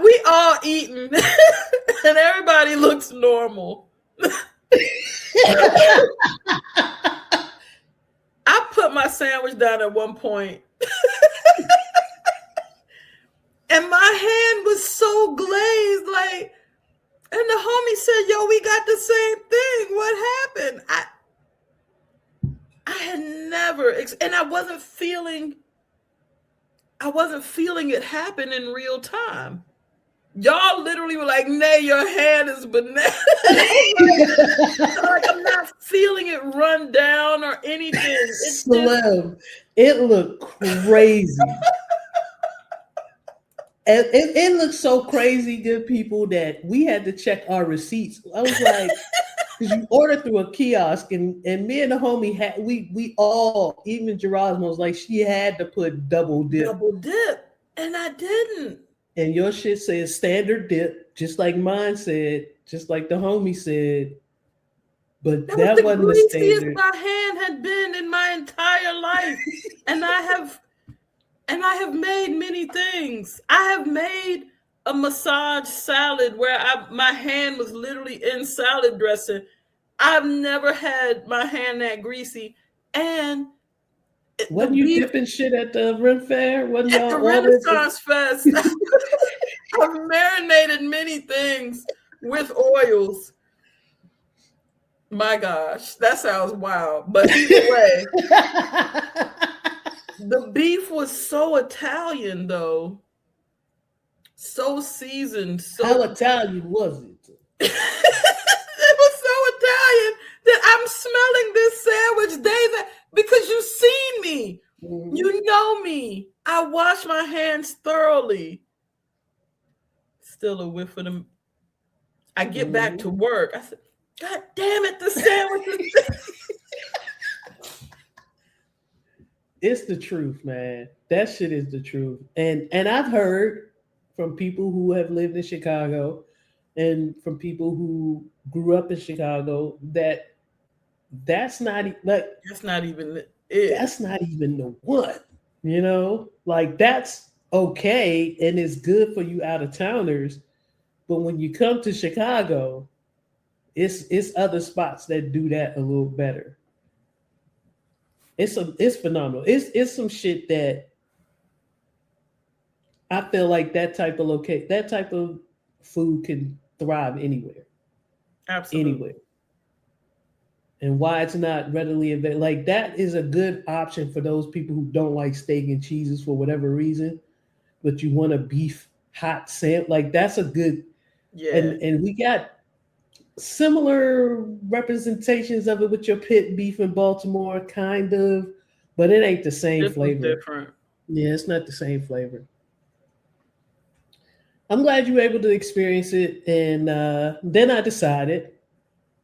We all eating, and everybody looks normal. I put my sandwich down at one point, and my hand was so glazed, like. And the homie said, "Yo, we got the same thing. What happened?" I had never, and I wasn't feeling it happen in real time. Y'all literally were like, "Nay, your hand is banana." Like I'm not feeling it run down or anything. It's just Slim, it looked crazy. And it looked so crazy, good people, that we had to check our receipts. I was like, because you order through a kiosk, and me and the homie had we all, even Gerasmo was like, she had to put double dip. double dip, and I didn't. And your shit says standard dip, just like mine said, just like the homie said. But That was that the wasn't the greasiest standard. my hand had been in my entire life, and I have made many things. I have made a massage salad where my hand was literally in salad dressing. I've never had my hand that greasy, and the Wasn't you beef dipping shit at the Ren Fair? Wasn't at the y'all always? Renaissance Fest. I've marinated many things with oils. My gosh, that sounds wild. But either way, the beef was so Italian, though. So seasoned, How so Italian was it? it was so Italian that I'm smelling this sandwich days because you've seen me. Mhm. You know me. I wash my hands thoroughly. Still a whiff of them. I get back to Mhm. work. I said, God damn it, the sandwich is It's the truth, man. That shit is the truth. And I've heard from people who have lived in Chicago and from people who grew up in Chicago that like that's not even it. that's not even the one. Like that's okay and it's good for you out of towners, but when you come to Chicago, it's other spots that do that a little better. It's phenomenal. It's some shit that I feel like that type of food can thrive anywhere, Absolutely. anywhere. And why it's not readily available, that is a good option for those people who don't like steak and cheeses for whatever reason. but you want a beef hot sandwich. Like that's a good, Yeah. and we got similar representations of it with your pit beef in Baltimore, kind of, but it ain't the same This was flavor. different. Yeah, it's not the same flavor. I'm glad you were able to experience it, and then I decided,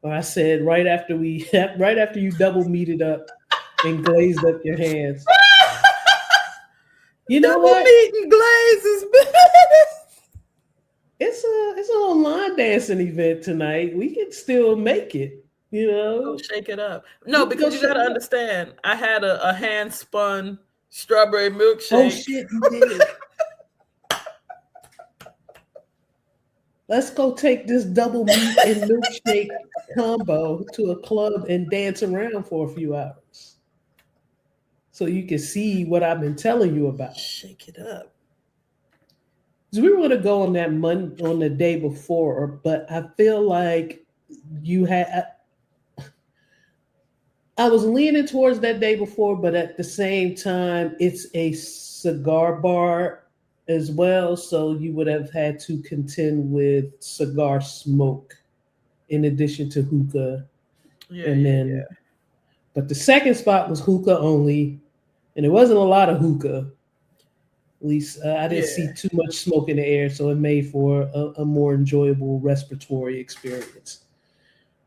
or I said, right after we, right after you double meated up and glazed up your hands, you know Double what? meat and glaze is better. It's an online dancing event tonight. We can still make it. You Go know, shake it up. we No, can go because you got shake to it up. understand, I had a hand spun strawberry Oh milkshake. shit, you did. Let's go take this double meat and milkshake combo to a club and dance around for a few hours, so you can see what I've been telling you about. Shake it up. So we were going to go on that on the day before, but I feel like you had. I was leaning towards that day before, but at the same time, it's a cigar bar as well, so you would have had to contend with cigar smoke in addition to hookah, Yeah, and yeah, then. yeah. But the second spot was hookah only, and it wasn't a lot of hookah. At least I didn't see Yeah. too much smoke in the air, so it made for a more enjoyable respiratory experience.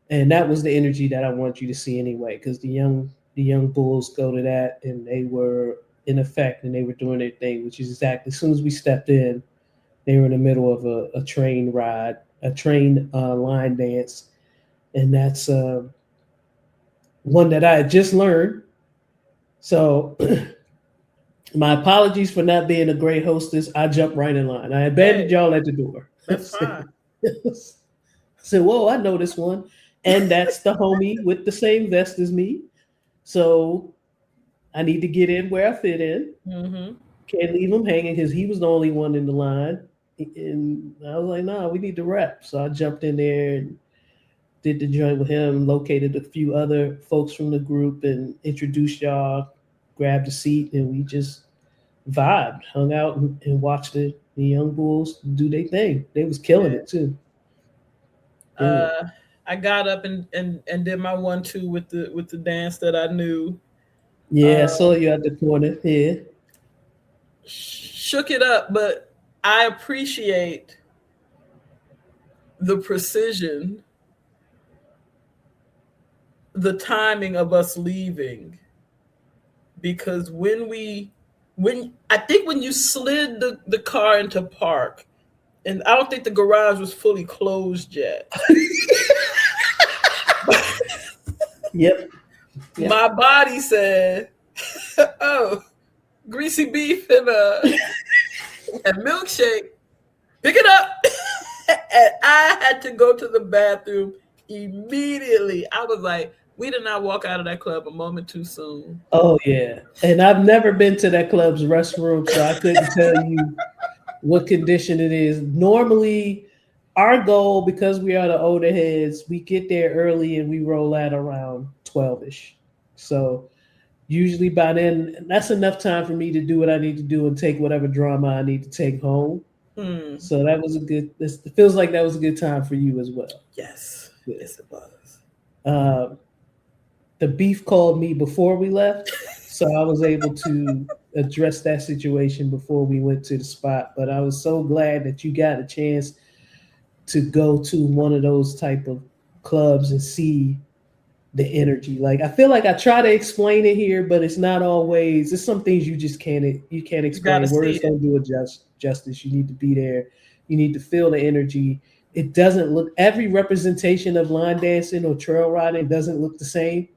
And that was the energy that I want you to see anyway, because the young bulls go to that, and they were in effect, and they were doing their thing, which is exactly as soon as we stepped in, they were in the middle of a train ride, a train line dance, and that's one that I had just learned. So my apologies for not being a great hostess. I jumped right in line. I abandoned Hey, y'all at the door. that's fine. Said, whoa, I know this one. And that's the homie with the same vest as me. So I need to get in where I fit in. Mm-hmm. Can't leave him hanging because he was the only one in the line. And I was like, nah, we need to rep. So I jumped in there and did the joint with him, located a few other folks from the group and introduced y'all, grabbed a seat, and we just vibed, hung out, and watched the young bulls do their thing. They was killing Yeah. it too. Killing it. Uh, I got up and did my 1-2 with the dance that I knew. Yeah, I saw Um, you at the corner. Yeah. Shook it up, but I appreciate the precision, the timing of us leaving, because when I think when you slid the car into park, and I don't think the garage was fully closed yet. Yep. Yep. My body said, "Oh, greasy beef and milkshake, pick it up." And I had to go to the bathroom immediately. I was like, "We did not walk out of that club a moment too soon." Oh yeah. And I've never been to that club's restroom, so I couldn't tell you what condition it is. Normally, our goal, because we are the older heads, we get there early and we roll out around 12ish. So usually by then, that's enough time for me to do what I need to do and take whatever drama I need to take home. Hmm. So that was a good. It feels like that was a good time for you as well. Yes, Good. yes, it was. Uh, the beef called me before we left, so I was able to address that situation before we went to the spot. But I was so glad that you got a chance to go to one of those type of clubs and see the energy. Like I feel like I try to explain it here, but it's not always. There's some things you can't You got to explain. see Words it. don't do it justice. You need to be there. You need to feel the energy. It doesn't look every representation of line dancing or trail riding doesn't look the same.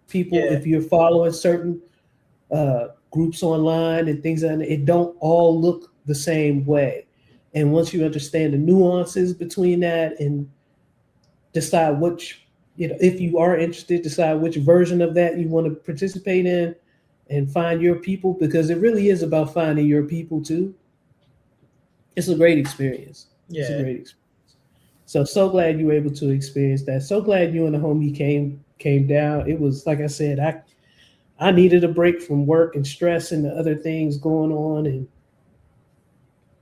People, Yeah, if you're following certain groups online and things like that, it don't all look the same way. And once you understand the nuances between that and decide which, if you are interested, decide which version of that you want to participate in and find your people, because it really is about finding your people too. It's a great experience. It's a yeah. great experience. So glad you were able to experience that. So glad you and the homie came down. It was like I said, I needed a break from work and stress and the other things going on, and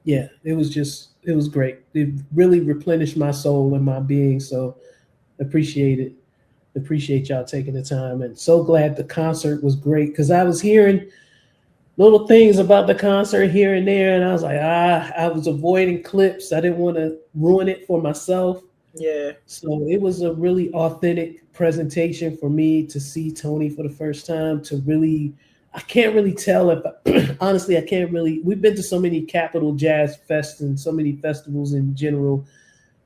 Yeah, it was great. It really replenished my soul and my being. So appreciate it. Appreciate y'all taking the time, and so glad the concert was great because I was hearing little things about the concert here and there, and I was like, I was avoiding clips. I didn't want to ruin it for myself. Yeah, So it was a really authentic presentation for me to see Tony for the first time. To really, I can't really tell if honestly, I can't really. We've been to so many Capital Jazz Fests and so many festivals in general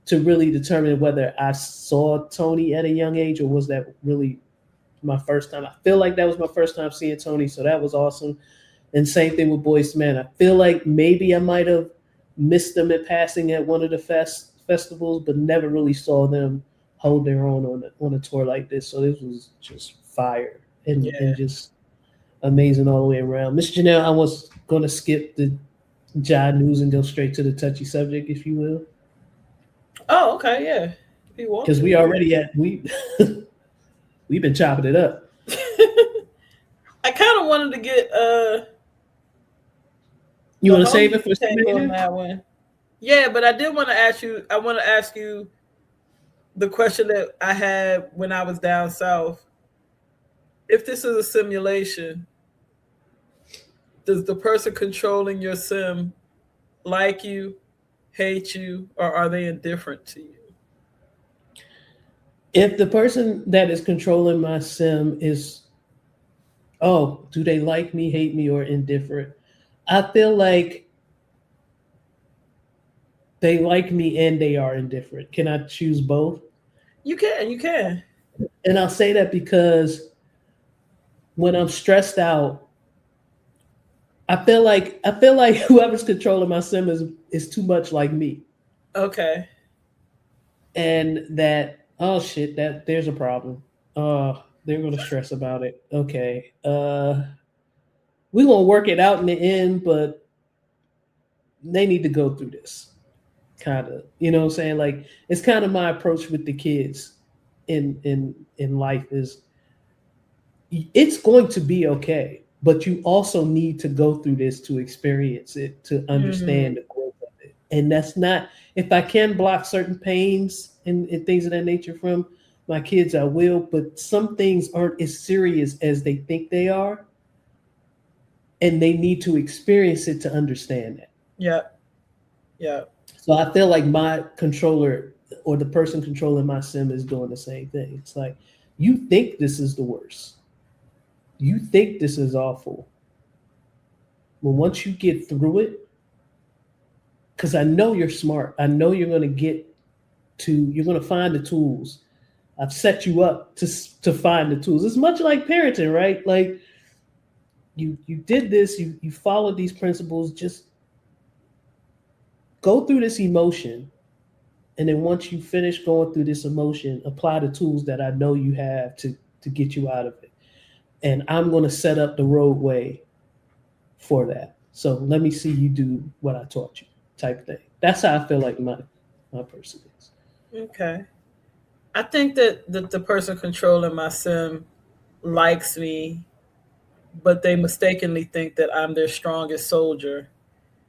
to really determine whether I saw Tony at a young age or was that really my first time. I feel like that was my first time seeing Tony, so that was awesome. And same thing with Boyz II Men. I feel like maybe I might have missed them in passing at one of the festivals, but never really saw them hold their own on a tour like this. So this was just fire and yeah. just amazing all the way around. Miss Janelle, I was gonna skip the Jive news and go straight to the touchy subject, if you will, Oh, okay, yeah. If you want because we to. already at we've been chopping it up. I kind of wanted to get You the want to save it homie for take on later? that one. Yeah, but I did want to ask you. I want to ask you the question that I had when I was down south. If this is a simulation, does the person controlling your sim like you, hate you, or are they indifferent to you? If the person that is controlling my sim is, oh, do they like me, hate me, or indifferent? I feel like they like me and they are indifferent. Can I choose both? You can, you can. And I'll say that because when I'm stressed out, I feel like whoever's controlling my sim is too much like me. Okay. And that, oh shit, that there's a problem. They're gonna stress about it. Okay. We're gonna work it out in the end, but they need to go through this. Kind of. You know what I'm saying? Like it's kind of my approach with the kids in life is it's going to be okay, but you also need to go through this to experience it, to understand Hmm. the growth of it. And that's not, if I can block certain pains and things of that nature from my kids, I will, but some things aren't as serious as they think they are, and they need to experience it to understand that. Yeah, yeah. So I feel like my controller or the person controlling my sim is doing the same thing. It's like, you think this is the worst. You think this is awful. But once you get through it, because I know you're smart, I know you're going to find the tools. I've set you up to find the tools. It's much like parenting, right? Like you did this, you followed these principles. Just go through this emotion, and then once you finish going through this emotion, apply the tools that I know you have to get you out of it. And I'm going to set up the roadway for that. So let me see you do what I taught you, type thing. That's how I feel like my person is. Okay. I think that the person controlling my sim likes me, but they mistakenly think that I'm their strongest soldier,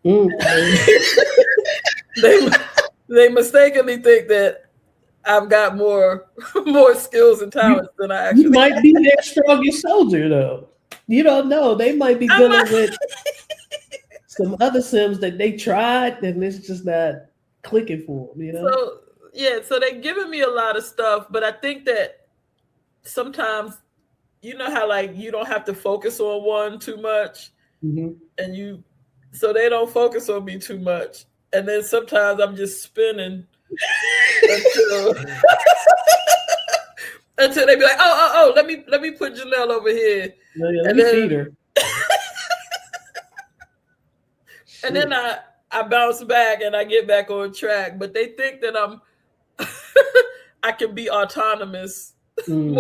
Mm. and they they mistakenly think that I've got more more skills and You talents than I you actually. might be their strongest soldier though. You don't know. They might be I'm dealing not. with some other Sims that they tried and it's just not clicking for them. You know. So yeah, so they're giving me a lot of stuff, but I think that sometimes you know how like you don't have to focus on one too much, Hmm. and you so they don't focus on me too much, and then sometimes I'm just spinning until until they be like, oh, let me put Janelle over here, Yeah, let and me feed then her. and then Shit. I bounce back and I get back on track, but they think that I'm I can be autonomous Mm.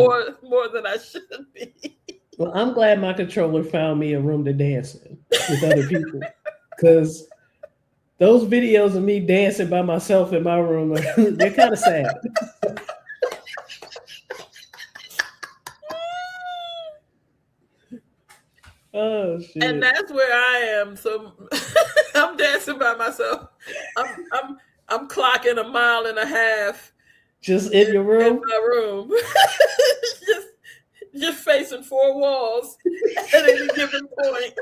more than I should be. Well, I'm glad my controller found me a room to dance in with other people, because those videos of me dancing by myself in my room are they're kind of sad. Oh And shit! that's where I am. So I'm dancing by myself. I'm I'm I'm clocking a mile and a half Just in your in room. my room. just just facing four walls at any given point.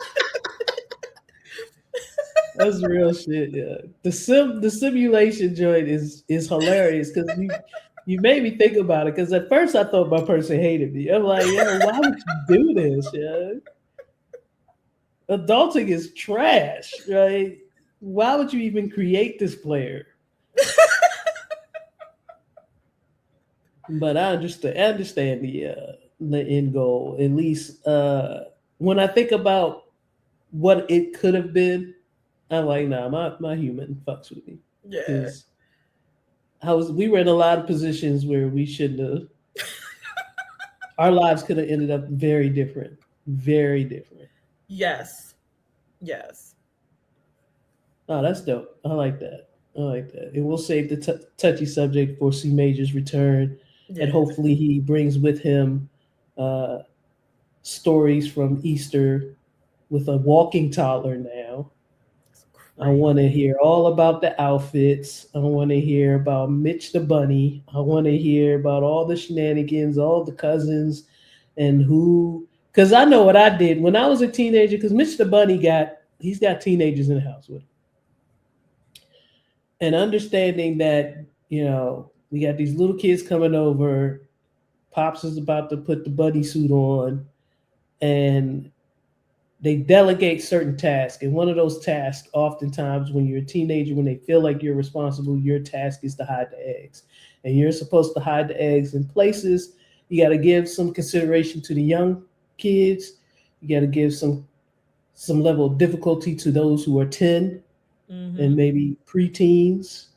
That's real shit. Yeah, the simulation joint is hilarious because you made me think about it. Because at first I thought my person hated me. I'm like, yo, why would you do this? Yeah, adulting is trash, right? Why would you even create this player? But I understand the end goal. At least when I think about what it could have been, I'm like, nah, my human fucks with me Yeah. because I was we were in a lot of positions where we shouldn't have. Our lives could have ended up very different, very different. Yes. Yes. Oh, that's dope. I like that. I like that. And we'll save the touchy subject for C Major's return, and Yeah. hopefully he brings with him uh, stories from Easter with a walking toddler now. It's I crazy. want to hear all about the outfits. I want to hear about Mitch the bunny. I want to hear about all the shenanigans, all the cousins, and who. Because I know what I did when I was a teenager. Because Mitch the bunny he's got teenagers in the house with him, and understanding that we got these little kids coming over. Pops is about to put the bunny suit on, and they delegate certain tasks. And one of those tasks, oftentimes when you're a teenager, when they feel like you're responsible, your task is to hide the eggs. And you're supposed to hide the eggs in places. You got to give some consideration to the young kids. You got to give some level of difficulty to those who are 10 and Mm-hmm. maybe preteens.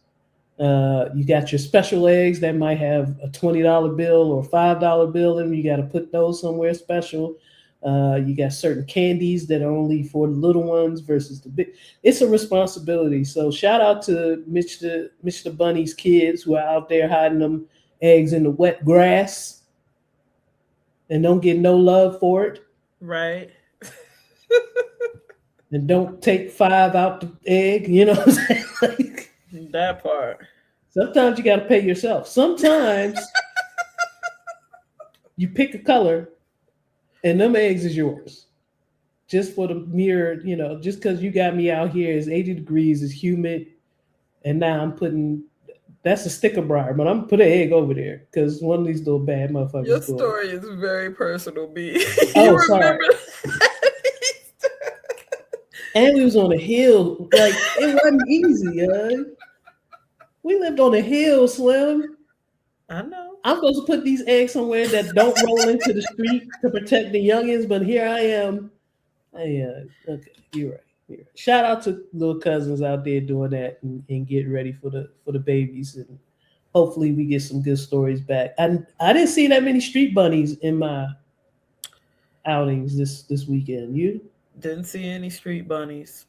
You got your special eggs that might have a $20 bill or $5 bill in them. You got to put those somewhere special. You got certain candies that are only for the little ones versus the big. It's a responsibility. So shout out to Mitch the Bunny's kids who are out there hiding them eggs in the wet grass and don't get no love for it, Right. and don't take five out the egg. You know what I'm saying? Like, That part. sometimes you got to pay yourself. Sometimes you pick a color and them eggs is yours. Just for the mere, just because you got me out here, it's 80 degrees, it's humid, and now I'm putting that's a sticker briar, but I'm gonna put an egg over there because one of these little bad Your motherfuckers going. story is very personal, B. Oh, You sorry. remember And we was on a hill, like it wasn't easy. We lived on a hill, Slim. I know. I'm supposed to put these eggs somewhere that don't roll into the street to protect the youngins, but here I am. Okay, you're right. You're right. Shout out to little cousins out there doing that and getting ready for the babies, and hopefully we get some good stories back. I didn't see that many street bunnies in my outings this weekend. You? Didn't see any street bunnies.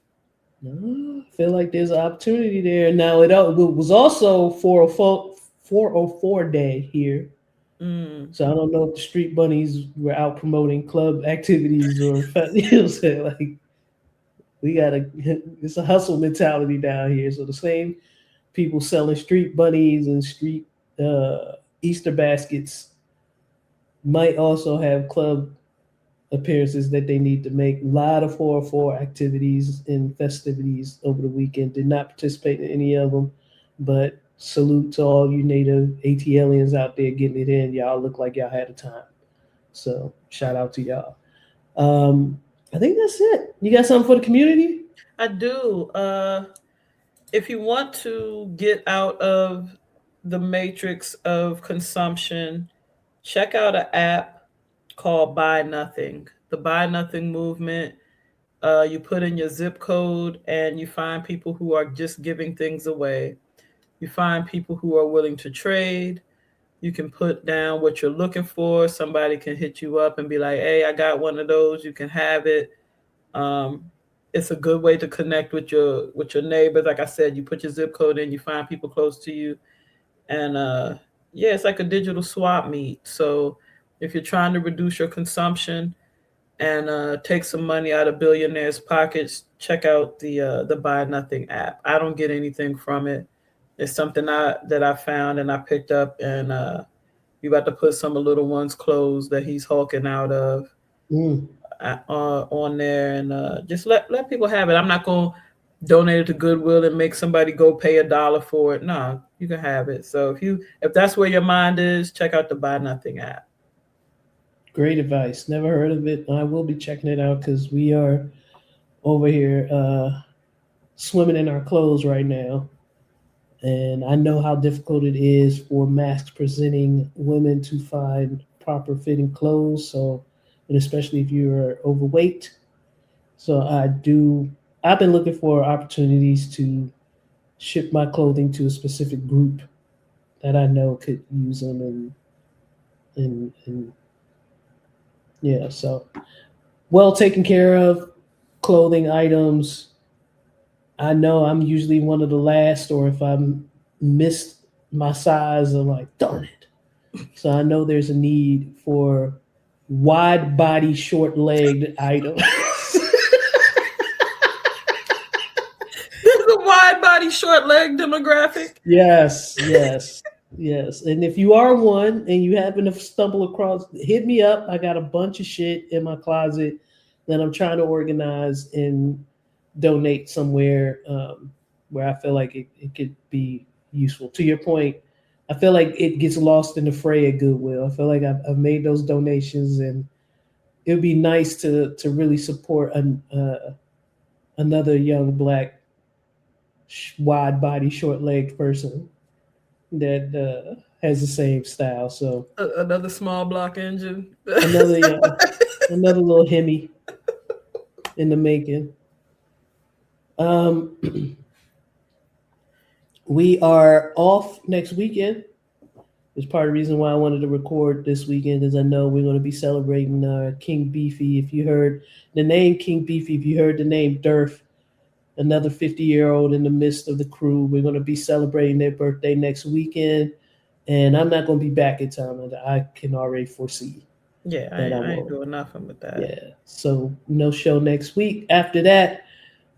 No, I feel like there's an opportunity there. Now it was also 404 day here. Mm. So I don't know if the street bunnies were out promoting club activities or you know what I'm saying? Like we gotta it's a hustle mentality down here. So the same people selling street bunnies and street Easter baskets might also have club appearances that they need to make. A lot of 404 activities and festivities over the weekend. Did not participate in any of them, but salute to all you native ATLians out there getting it in. Y'all look like y'all had a time. So shout out to y'all. I think that's it. You got something for the community? I do. If you want to get out of the matrix of consumption, check out an app called Buy Nothing. The Buy Nothing movement. You put in your zip code and you find people who are just giving things away. You find people who are willing to trade. You can put down what you're looking for. Somebody can hit you up and be like, "Hey, I got one of those. You can have it." Um, it's a good way to connect with your neighbors. Like I said, you put your zip code in, you find people close to you, and yeah, it's like a digital swap meet. So if you're trying to reduce your consumption, and take some money out of billionaires' pockets, check out the Buy Nothing app. I don't get anything from it. It's something I found and I picked up, and you got to put some of little one's clothes that he's hulking out of Mm. on there, and just let people have it. I'm not gonna donate it to Goodwill and make somebody go pay $1 for it. No, you can have it. So if that's where your mind is, check out the Buy Nothing app. Great advice. Never heard of it. I will be checking it out because we are over here swimming in our clothes right now. And I know how difficult it is for masc presenting women to find proper fitting clothes. So, and especially if you're overweight. So I've been looking for opportunities to ship my clothing to a specific group that I know could use them, and yeah, so well taken care of clothing items. I know I'm usually one of the last, or if I'm missed my size, I'm like, darn it. So I know there's a need for wide body, short legged items. There's a wide body, short leg demographic. Yes, yes, yes. And if you are one and you happen to stumble across, hit me up. I got a bunch of shit in my closet that I'm trying to organize and donate somewhere where I feel like it could be useful. To your point, I feel like it gets lost in the fray at Goodwill. I feel like I've made those donations, and it would be nice to really support another young black wide body, short legged person that has the same style. So Another small block engine. another yeah, another little Hemi in the making. Um, we are off next weekend. It's part of the reason why I wanted to record this weekend, is I know we're going to be celebrating King Beefy. If you heard the name King Beefy, if you heard the name Durf, another 50-year-old in the midst of the crew, we're going to be celebrating their birthday next weekend. And I'm not going to be back in time. And I can already foresee Yeah, that I I ain't won't. doing nothing with that. Yeah. So no show next week. After that,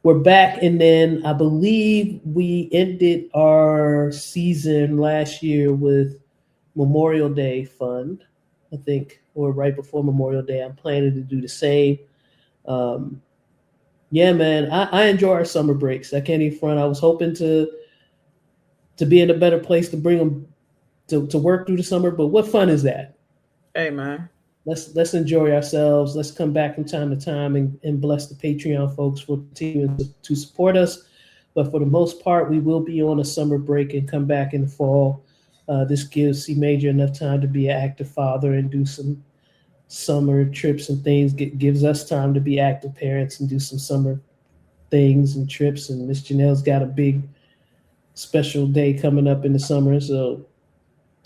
we're back. And then I believe we ended our season last year with Memorial Day Fund, I think, or right before Memorial Day. I'm planning to do the same. Um, yeah, man, I enjoy our summer breaks. I can't even front. I was hoping to be in a better place to bring them to work through the summer, but what fun is that? Hey, man. Let's enjoy ourselves. Let's come back from time to time and bless the Patreon folks for continuing to support us. But for the most part, we will be on a summer break and come back in the fall. This gives C Major enough time to be an active father and do some summer trips and things. Gives us time to be active parents and do some summer things and trips. And Miss Janelle's got a big special day coming up in the summer, so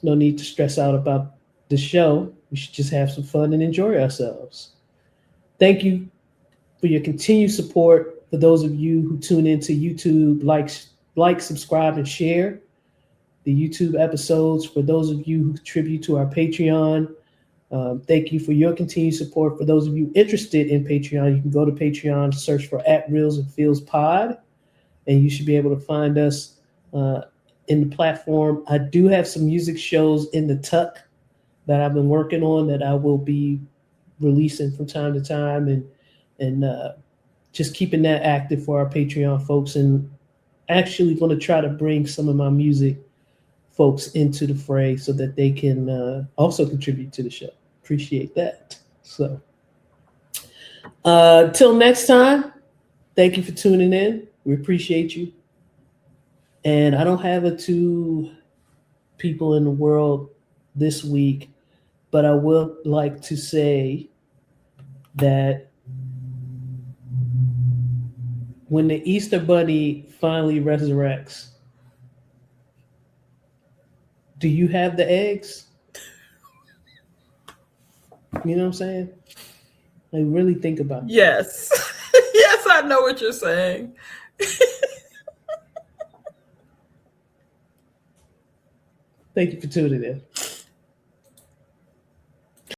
no need to stress out about the show. We should just have some fun and enjoy ourselves. Thank you for your continued support. For those of you who tune into YouTube, like, subscribe, and share the YouTube episodes. For those of you who contribute to our Patreon, thank you for your continued support. For those of you interested in Patreon, you can go to Patreon, search for @Reals&Feels Pod, and you should be able to find us uh, in the platform. I do have some music shows in the tuck that I've been working on that I will be releasing from time to time, and just keeping that active for our Patreon folks, and actually going to try to bring some of my music folks into the fray so that they can also contribute to the show. Appreciate that. So till next time, thank you for tuning in. We appreciate you. And I don't have a two people in the world this week, but I would like to say that when the Easter Bunny finally resurrects, do you have the eggs? You know what I'm saying? Like, really think about that. Yes. Yes, I know what you're saying. Thank you for tuning in.